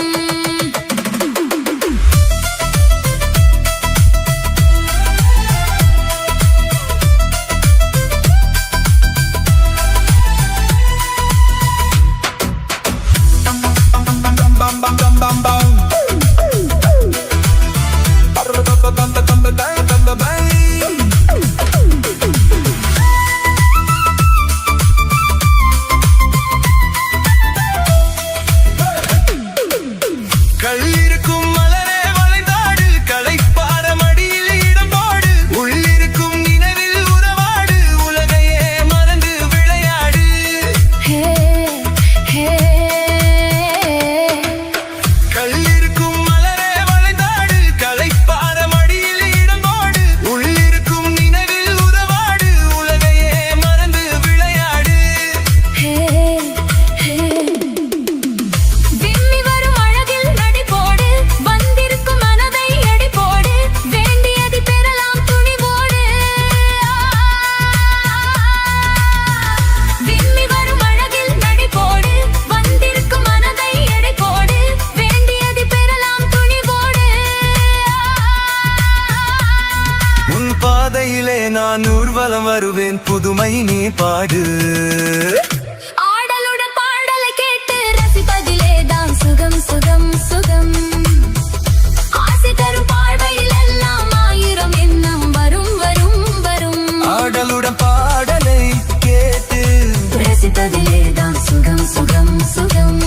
Bam bam bam bam bam. கள்ளிருக்கும் மலரே வளைந்தாடு, களைப்பார மடியில் இடம் போடு, உள்ளிருக்கும் நினைவில் உறவாடு, உலகையே மறந்து விளையாடு. ஹே ஹே. கள்ளிருக்கும் மலரே வளைந்தாடு, களைப்பார மடியில் இடம் போடு, உள்ளிருக்கும் நினைவில் உறவாடு, உலகையே மறந்து விளையாடு. ஹே ஹே. விம்மி வரும் அழகில் நடி போடு, வந்திருக்கும் மனதை எடை போடு, வேண்டியதை பெறலாம் துணிவோடு. விம்மி வரும் அழகில் நடி போடு, வந்திருக்கும் மனதை எடை போடு, வேண்டியதை பெறலாம் துணிவோடு. உன் பாதையிலே நான் ஊர்வலம் வருவேன், புதுமை நீ பாடு. ஆடலுடன் பாடலை கேட்டு ரசிப்பதிலேதான் சுகம் சுகம் சுகம். ஆசை தரும் பார்வையில் எல்லாம் ஆயிரம் எண்ணம் வரும் வரும் வரும். ஆடலுடன் பாடலை கேட்டு ரசிப்பதிலேதான் சுகம் சுகம் சுகம்.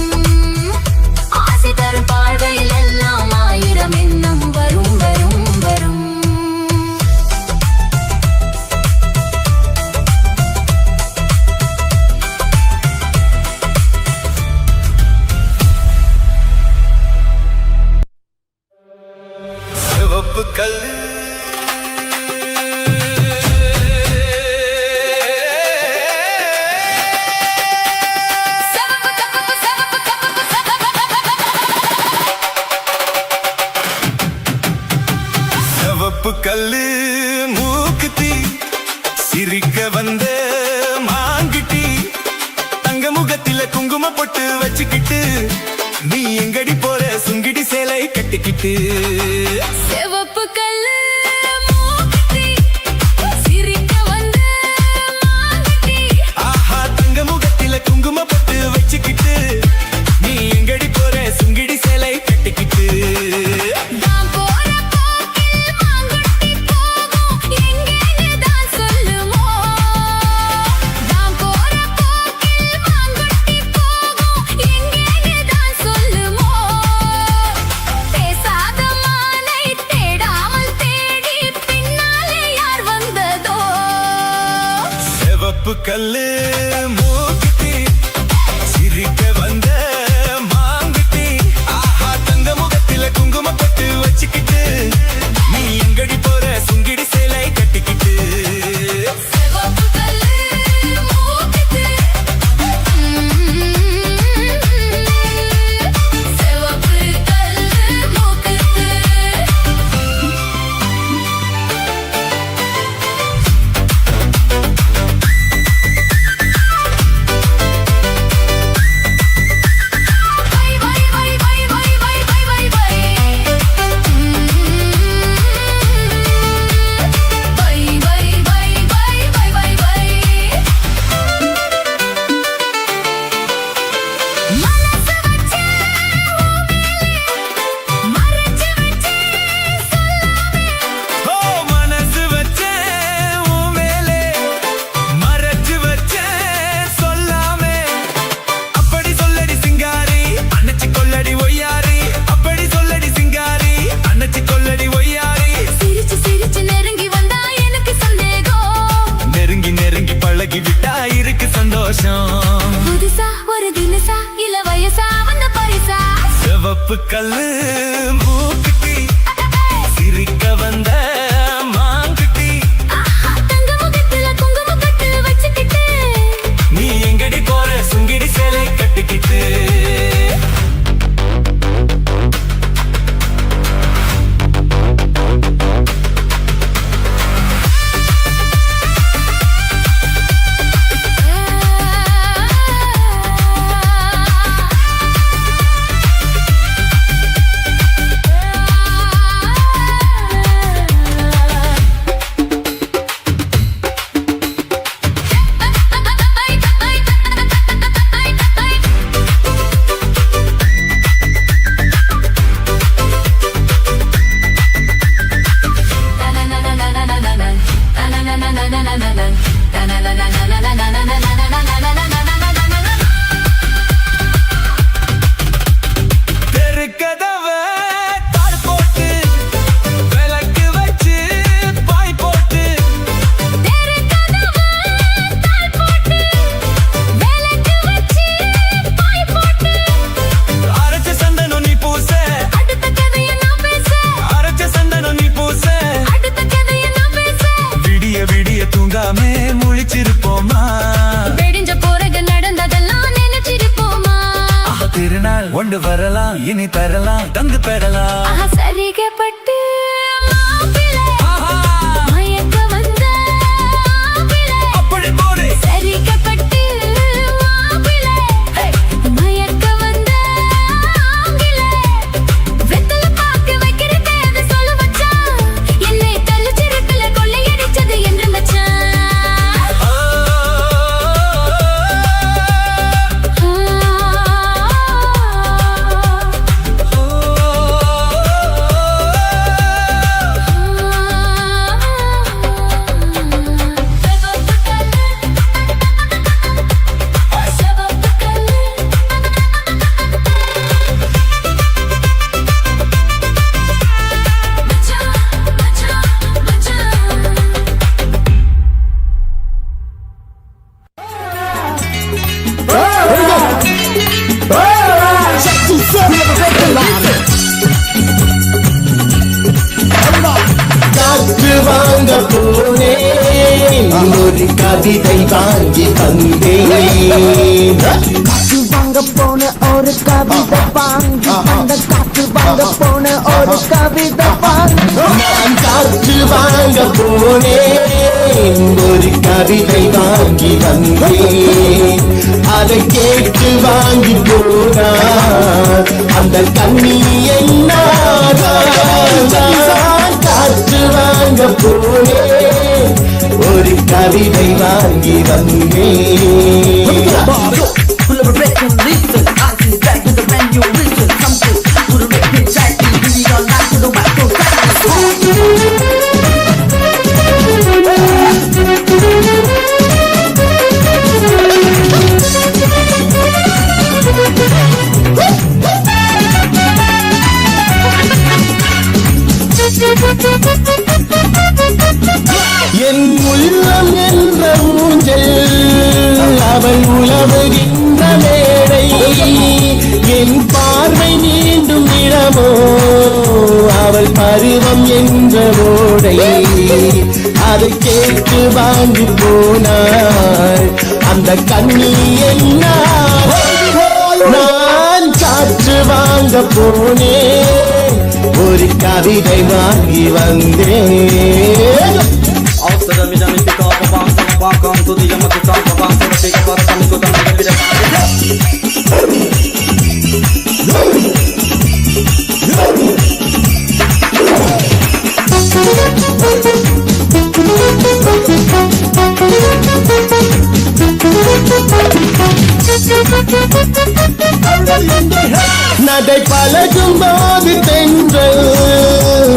ஆசை தரும் பார்வையில் எல்லாம் ஆயிரம் எண்ணம் வரும் வரும் வரும். சிவப்பு கல்லு சிவப்பு கல்லு மூக்குத்தி, சிரிக்க வந்த மாங்கிட்டி, தங்க முகத்தில குங்கும பொட்டு வச்சுக்கிட்டு, நீ எங்கடி போற சுங்கிடி சேலை கட்டிக்கிட்டு. சிவப்பு கல்லு மூக்குத்தி, சிரிக்க வந்த மாங்குட்டி. ஆஹா, தங்க முகத்தில குங்கும பொட்டு வச்சுக்கிட்டு, நீ எங்கடி போற சுங்கிடி சேலை கட்டிக்கிட்டு. நான் போற போக்கில் மாங்குட்டி போகும், எங்கேன்னு தான் சொல்லுமோ. நான் போற போக்கில் மாங்குட்டி போகும், எங்கேன்னு தான் சொல்லுமோ. பேசாத மான சிவப்பு கல்லு மூக்குத்தி சிரிக்க வந்த மாங்குத்தி ஆஹா தங்க முகத்தில குங்குமப்பட்டு வச்சுக்கிட்டு நீ எங்கடி போற சுங்கிடி சேலை கட்டிக்கிட்டு சிவப்பு கல்லு மூக்குத்தி சிவப்பு கல்லு மூக்குத்தி ஓ மனசு வச்சே உன் மேலே மறைச்சு வச்சே சொல்லாமே அப்படி சொல்லடி சிங்காரி அணைச்சு கொள்ளடி ஒய்யாரி அப்படி சொல்லடி சிங்காரி அணைச்சு கொள்ளடி ஒய்யாரி சிரிச்சு சிரிச்சு நெருங்கி வந்தா எனக்கு சந்தேகம் நெருங்கி நெருங்கி பழகி விட்டா இருக்கு சந்தோஷம் புதுசா ஒரு தினசா இல்ல வயசா வந்த பரிசா சிவப்பு கல்லு மூக்குத்தி சிரிக்க வந்த மாங்குட்டி தங்க முகத்துல குங்குமம் கட்டு வச்சுக்கிட்டு நீ எங்கடி போற சுங்கிடி சேலை கட்டிக்கிட்டு தெருக்கதவ தாழ் போட்டு விளக்கு வச்சு பாய் போட்டு தெரு கதவு தாழ் போட்டு விளக்கு வச்சு பாய் போட்டு அரைச்ச சந்தனம் நீ பூச அடுத்த கதையை நான் பேச அரைச்ச சந்தனம் நீ பூச அடுத்த கதையை நான் பேச விடிய விடிய தூங்காமே முழிச்சிருப்போமா வெடிஞ்ச பிறகு நடந்ததெல்லாம் நினைச்சிருப்போமா திருநாள் ஒன்று வரலாம் இனி தரலாம் தந்து பெறலாம் ஆஹா சரிகப்பட்டு மாப்பிள்ளை மயக்க வந்த மாப்பிள்ளை அப்படி போடு சரிகப்பட்டு மாப்பிள்ளை மயக்க வந்த ஆங்கிலை வெத்தல பாக்கு வைக்கிற தேவை சொல்ல வச்சான் என்னை தள்ளிச்சிருக்குல கொள்ளையடிச்சது என்று மச்சான் காற்று வாங்க போனேன் ஒரு கவிதை வாங்கி தந்தேன் காற்று வாங்க போன ஒரு கவிதை வாங்கி அந்த காற்று வாங்க போன ஒரு கவிதை வாங்கி நான் காற்று வாங்க போனேன் ஒரு கவிதை வாங்கி வந்தேன் அதை கேட்டு வாங்கி போனார் அந்த கண்ணி நான் காற்று வாங்க போனேன் ஒரு கவிதை வாங்கி வந்தேன் full of regret and listen. I see back with a brand new vision. Something to the red pin track. Really all night to the whack on என் உள்ளம் என்ற ஊஞ்சல் அவள் உலவுகின்ற மேடை என் பார்வை நீண்டும் இடமோ அவள் பருவம் என்ற ஓடை அதை கேட்டு வாங்கி போனாள் அந்த கண்ணி என்ன நான் காற்று வாங்க போனேன் ஒரு கவிதை வாங்கி வந்தேன். After the midnight, pick up a bomb, come to the Yamaka, come to the pick up a stomach, go down to the நடை பழகும் போது தென்றல்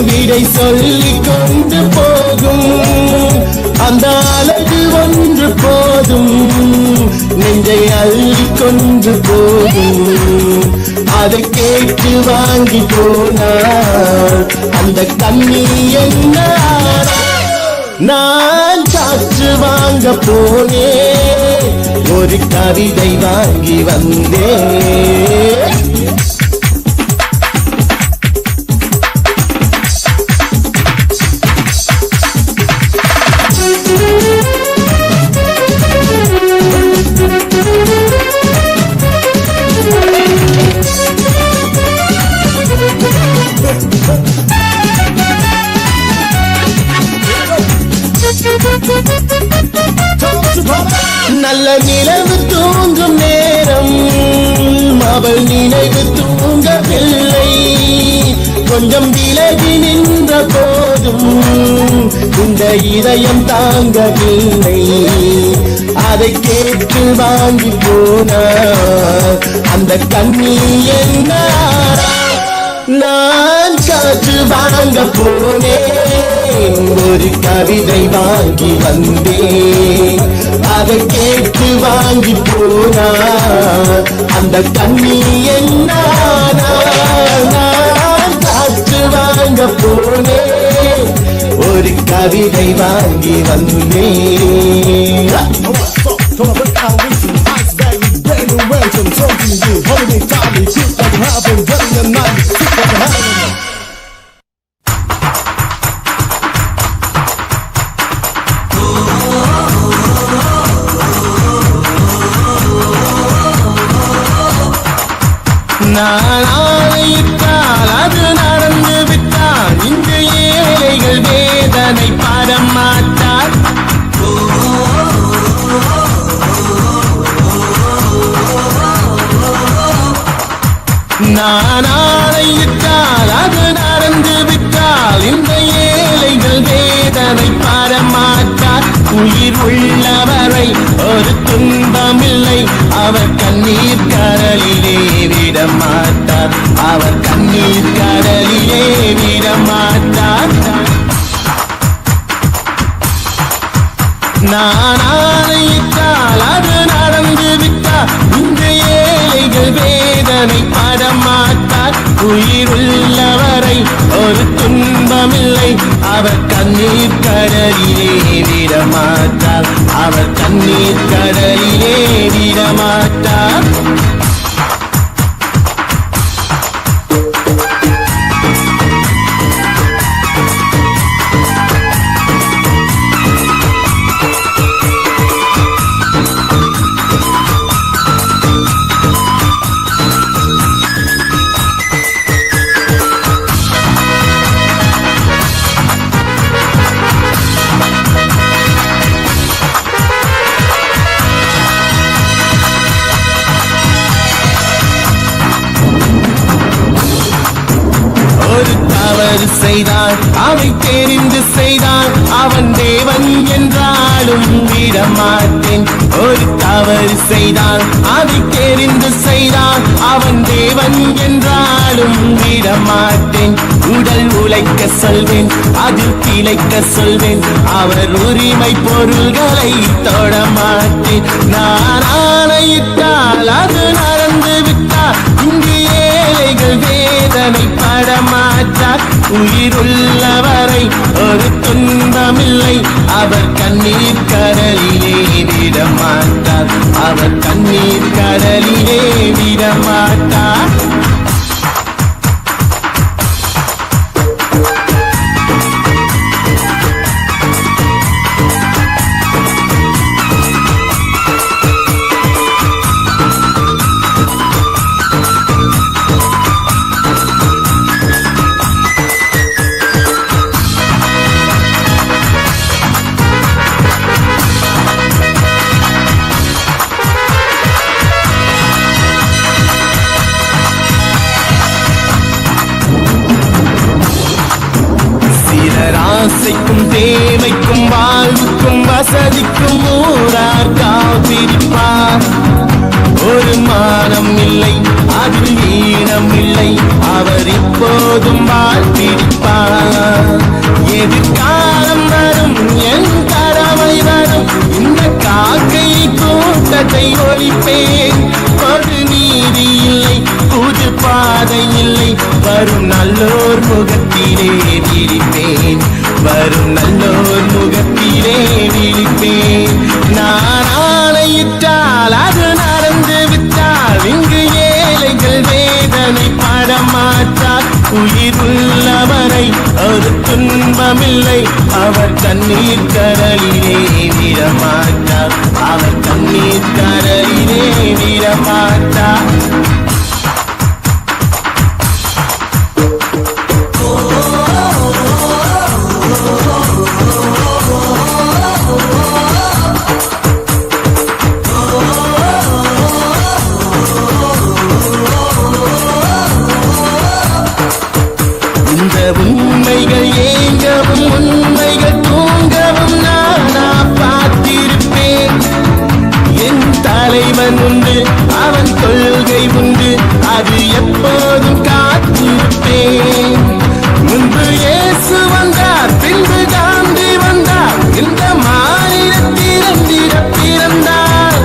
விடை சொல்லிக் கொண்டு போகும் அந்த அழகு ஒன்று போதும் நெஞ்சை அள்ளி கொண்டு போகும் அதை கேட்டு வாங்கி போனார் அந்த கண்ணி என்ன நான் காற்று வாங்க போனேன் ஒரு கவிதை வாங்கி வந்தேன். நல்ல நிலவு தூங்கும் நேரம் அவள் நினைவு தூங்கவில்லை கொஞ்சம் விலகி நின்ற போதும் இந்த இதயம் தாங்கவில்லை அதை கேட்டு வாங்கி போனார் அந்த கண்ணி என்ன நான் காற்று வாங்க போனேன் ஒரு கவிதை வாங்கி வந்தேன் அதை கேட்டு வாங்கி போனார் அந்த கண்ணி என்ன நான் காற்று வாங்க போனேன் ஒரு கவிதை வாங்கி வந்தேன். நான் ஆணையிட்டால் அது நடந்து விட்டால் இந்த ஏழைகள் வேதனை படமாட்டார். நான் ஆணையிட்டால் அது நடந்து விட்டால் இந்த ஏழைகள் வேதனை படமாட்டார். உயிர் உள்ளவரை ஒரு துன்பமில்லை அவர் கண்ணீர் கடலிலே விடமாட்டார் அவர் கண்ணீர் கடலிலே விடமாட்டார். நான் ஆணையிட்டால் அது நடந்து விட்டால் இந்த ஏழைகள் வேதனை படமாட்டார். உயிர் உள்ளவரை ஒரு துன்பமில்லை அவர் கண்ணீர் கடலிலே விடமாட்டார் அவர் கண்ணீர் கடலிலே விடமாட்டார். தவறு செய்தான் அவை தெரிந்து செய்தான் அவன் தேவன் என்றாலும் விடமாட்டேன். ஒரு தவறு செய்தான் அதை தெரிந்து செய்தான் அவன் தேவன் என்றாலும் விடமாட்டேன். உடல் உழைக்க சொல்வேன் அதில் திளைக்க சொல்வேன் அவர் உரிமை பொருள்களை தொடமாட்டேன். நான் ஆணையிட்டால் அது நடந்து விட்டால் இங்கு ஏழைகள் வேதனை படமாட்டார். உயிருள்ளவரை ஒரு துன்பமில்லை அவர் கண்ணீர் கடலிலே விடமாட்டார் அவர் வசதிக்கும் ஊரார் காத்திருப்பார். ஒரு மானம் இல்லை, அதில் ஈனம் இல்லை, அவர் இப்போதும் வாழ்த்திருப்பார். எதிர்காலம் வரும், என் கடமை வரும், இந்த காக்கை கூட்டத்தை ஒழிப்பேன். ஒரு நீதி இல்லை, புது பாதை இல்லை, வரும் நல்லோர் முகத்திலே விழிப்பேன். வரும் நல்லோர் முகத்திலே விழிப்பேன். நான் ஆணையிட்டால் அது நடந்து விட்டால், இங்கு ஏழைகள் வேதனை படமாற்றார். உயிர் உள்ளவரை ஒரு துன்பமில்லை, அவர் தண்ணீர் கடலிலே விடமாட்டார். அவர் தண்ணீர் கடலிலே விடமாட்டார். உண்மைகள் ஏங்கவும் உண்மைகள் தூங்கவும் நானா பார்த்திருப்பேன். என் தலைவன் உண்டு, அவன் கொள்கை உண்டு, அது எப்போதும் காத்திருப்பேன். முன்பு இயேசு வந்தார், பின்பு காந்தி வந்தார், இந்த மாநிலத்திறந்திட பிறந்தார்.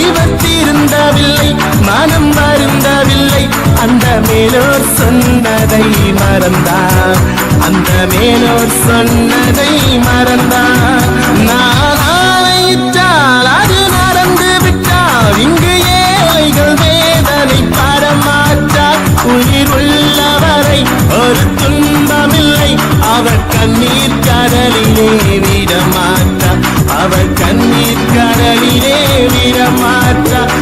இவர் திருந்தவில்லை, மனம் வருந்தவில்லை, அந்த மேலோர் சொன்னதை மறந்தார். அந்த மேலோர் சொன்னதை மறந்தார். நான் ஆணையிட்டால் அது நடந்து விட்டால், இங்கு ஏழைகள் வேதனை படமாற்றார். உயிர் உள்ளவரை ஒரு துன்பமில்லை, அவர் கண்ணீர் கடலிலே விடமாட்டார். அவர் கண்ணீர் கடலிலே விடமாட்டார்.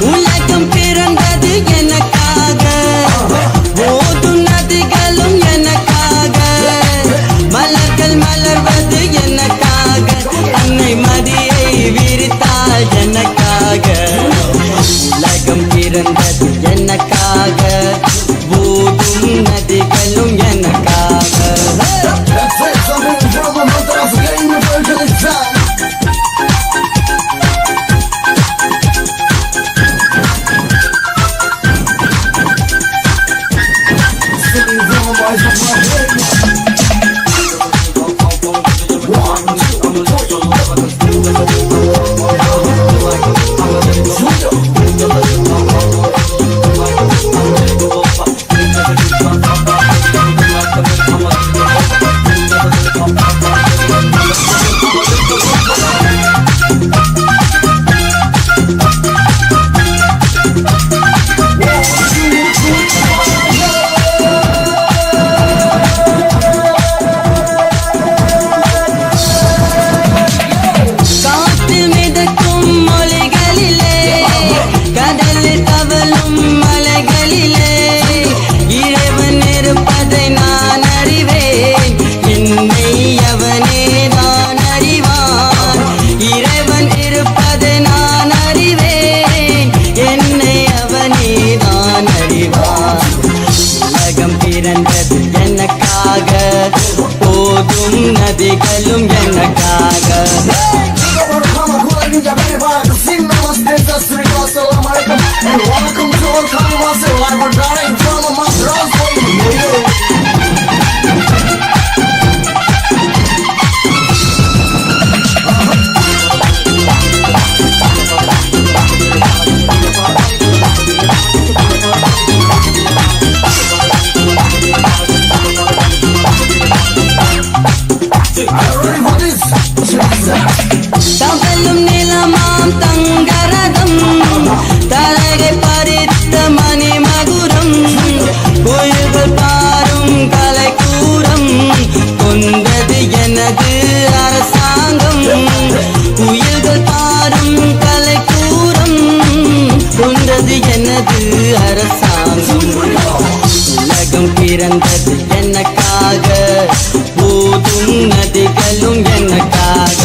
உலகம் பிறந்தது எனக்காக, ஓடும் நதிகளும் எனக்காக, மலர்கள் மலர்வது எனக்காக, அன்னை மதியை விரித்தாள் எனக்காக. உலகம் பிறந்தது எனக்காக, ஓடும் நதிகளும் எனக்காக. நதிகளும் எனக்காக. தவழும் நிலமாம் தங்கரதம், தலகை பறித்த மணி மகுரம், அரசாங்கம் உலகம் பிறந்தது எனக்காக போதும் நதிகளும் எனக்காக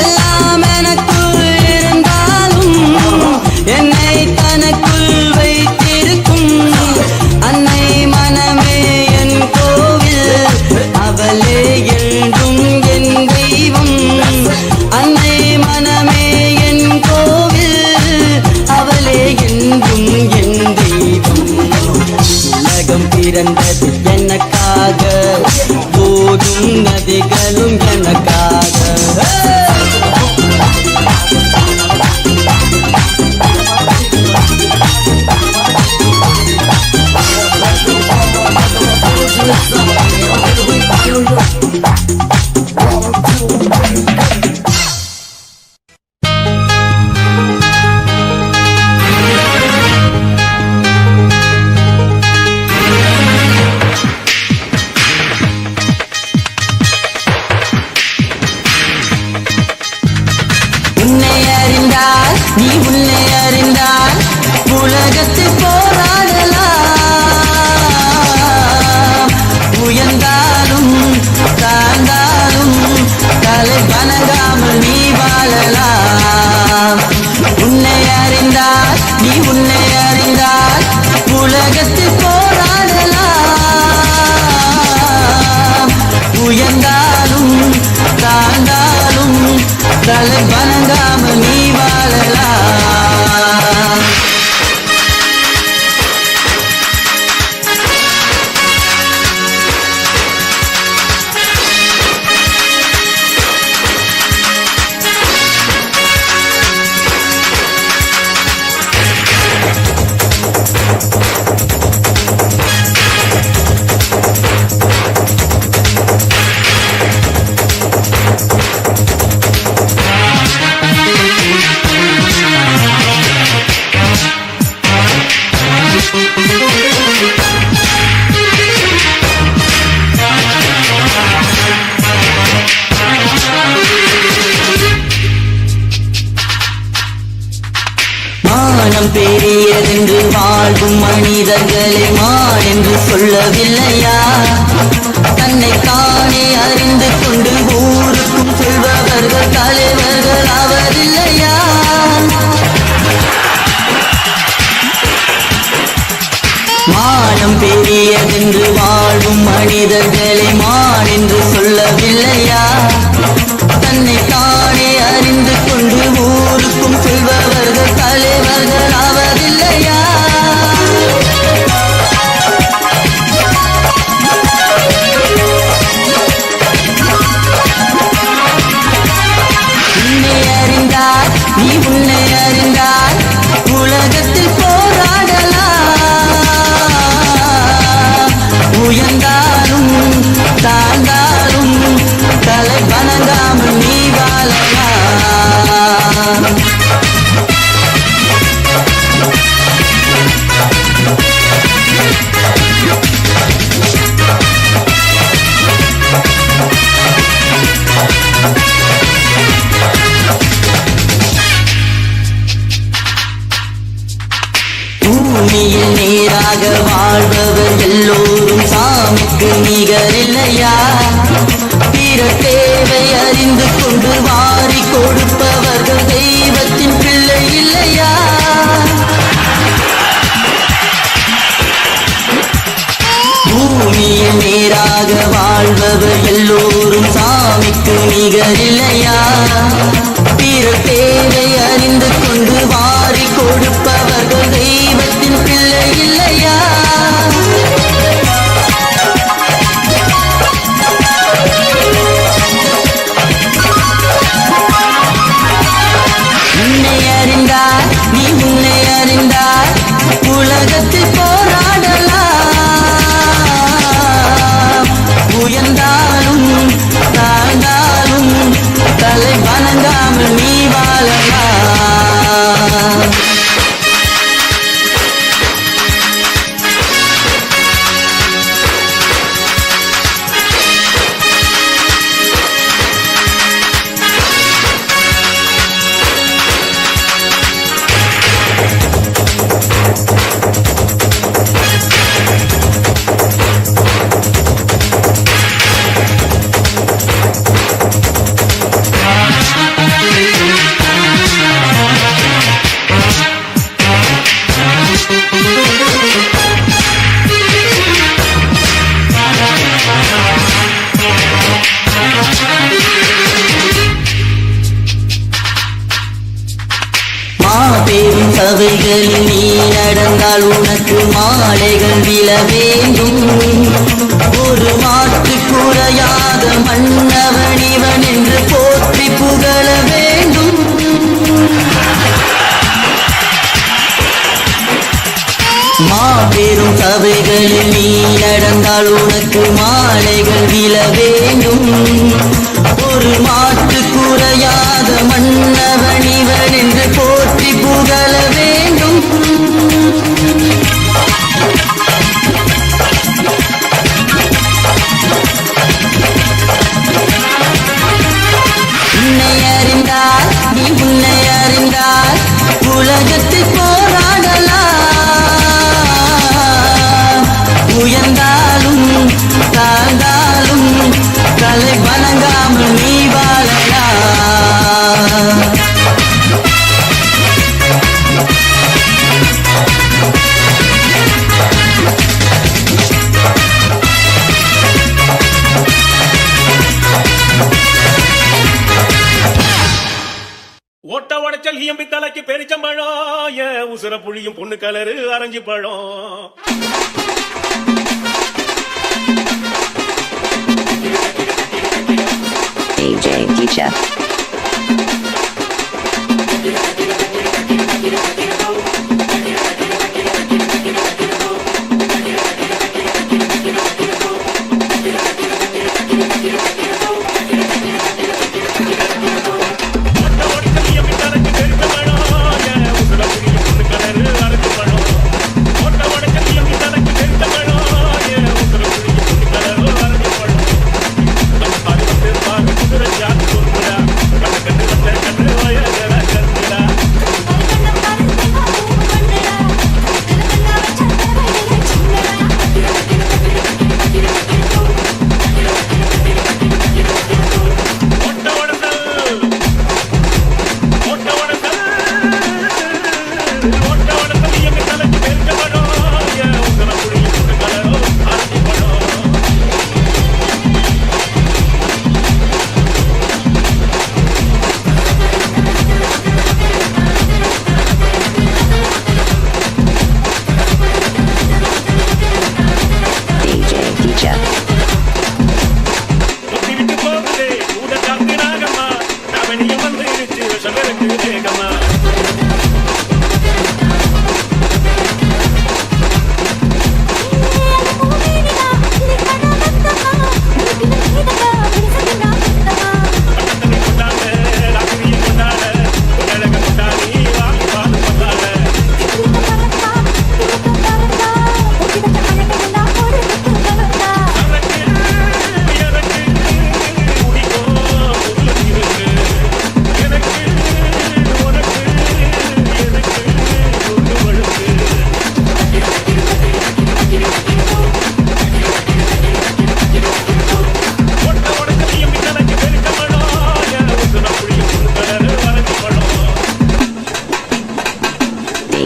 எல்லாம் எனக்குள் இருந்தாலும் என்னை தனக்குள் வைத்திருக்கும் அன்னை மனமே என் கோவில் அவளே என்றும் என் தெய்வம் அன்னை மனமே என் கோவில் அவளே என்றும் என் தெய்வம் உலகம் பிறந்தது எனக்காக போதும் நதிகளும் எனக்காக உன்னை அறிந்தால் நீ உன்னை அறிந்தால் உலகத்தில் போராடலாம் உயர்ந்தாலும் தாழ்ந்தாலும் தலை வணங்காமல் நீ வாழலாம் உன்னை அறிந்தால் நீ உன்னை அறிந்தால் உலகத்தில் போராடலாம் உயர்ந்தாலும் தாழ்ந்தாலும் தலை வணங்காமல் நீ வாழலாம் மானம் பெரியதென்று வாழ்வும் மனிதர்களை மான் என்று சொல்லவில்லையா தன்னை தானே அறிந்து கொண்டு ஊருக்கும் சொல்பவர்கள் தலைவர்கள் ஆவதில்லையா மானம் பெரியதென்று வாழ்வும் மனிதர்களை மான் என்று சொல்லவில்லையா தன்னை தானே அறிந்து கொண்டு ஊருக்கும் சொல்பவர்கள் தலைவர்கள் ஆவதில்லையா உன்னை அறிந்தால் நீ உன்னை அறிந்தால் உலகத்தில் போராடலாம் உயர்ந்தாலும் தாழ்ந்தாலும் தலை வணங்காமல் நீ வாழலாம் பூமியில் நேராக வாழ்பவர் எல்லோரும் சாமிக்கு நிகரில்லையா பிற தேவை அறிந்து கொண்டு வாரி கொடுப்பவர்கள் தெய்வத்தின் பிள்ளை இல்லையா பூமியில் நேராக வாழ்பவர் எல்லோரும் சாமிக்கு நிகரில்லையா பிற தேவை அறிந்து கொண்டு வாரி கொடுப்பவர்கள் தெய்வத்தின் பிள்ளை இல்லையா உன்னை அறிந்தால் நீ உன்னை அறிந்தால் உலகத்தில் போராடலாம் உயர்ந்தாலும் தாழ்ந்தாலும் தலை வணங்காமல் நீ வாழலாம் சபைகளில் நீ நடந்தால் உனக்கு மாலைகள் விழ வேண்டும். ஒரு மாற்று குறையாத மன்னவன் இவன் என்று போற்றி புகழ வேண்டும். மாபெரும் சபைகளில் நீ நடந்தால் உனக்கு மாலைகள் விழ வேண்டும். ஒரு மாற்று குறையாத மன்னவன் இவன் என்று போற்றி புகழ வேண்டும். உன்னை அறிந்தால் நீ உன்னை அறிந்தால் உலகத்தில் போராடலாம். உயர்ந்தாலும் தாழ்ந்தாலும் தலை வணங்காமல் நீ வாழலாம். ஓட்ட உடைச்சல் இயம்பி தலைக்கு பெரிச்சம்பழம் உசுர புழியும் பொண்ணு கலரு அரைஞ்சு பழம். DJ Teacher.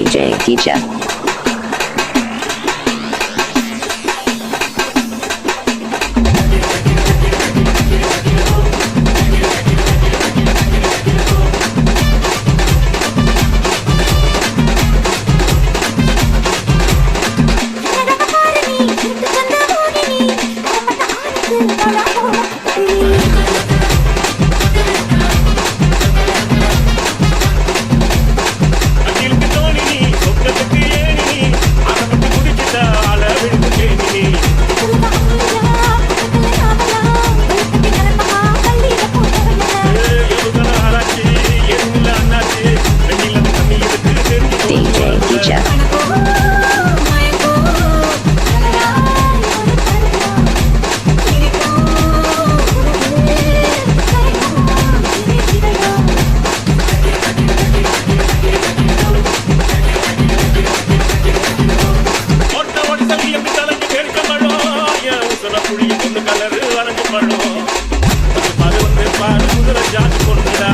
DJ Teacher. புழியும் பொண்ணு கலரு அரைஞ்சு பழம். அது வந்து பாரு குதிரை ஜாதி கொண்டுடா.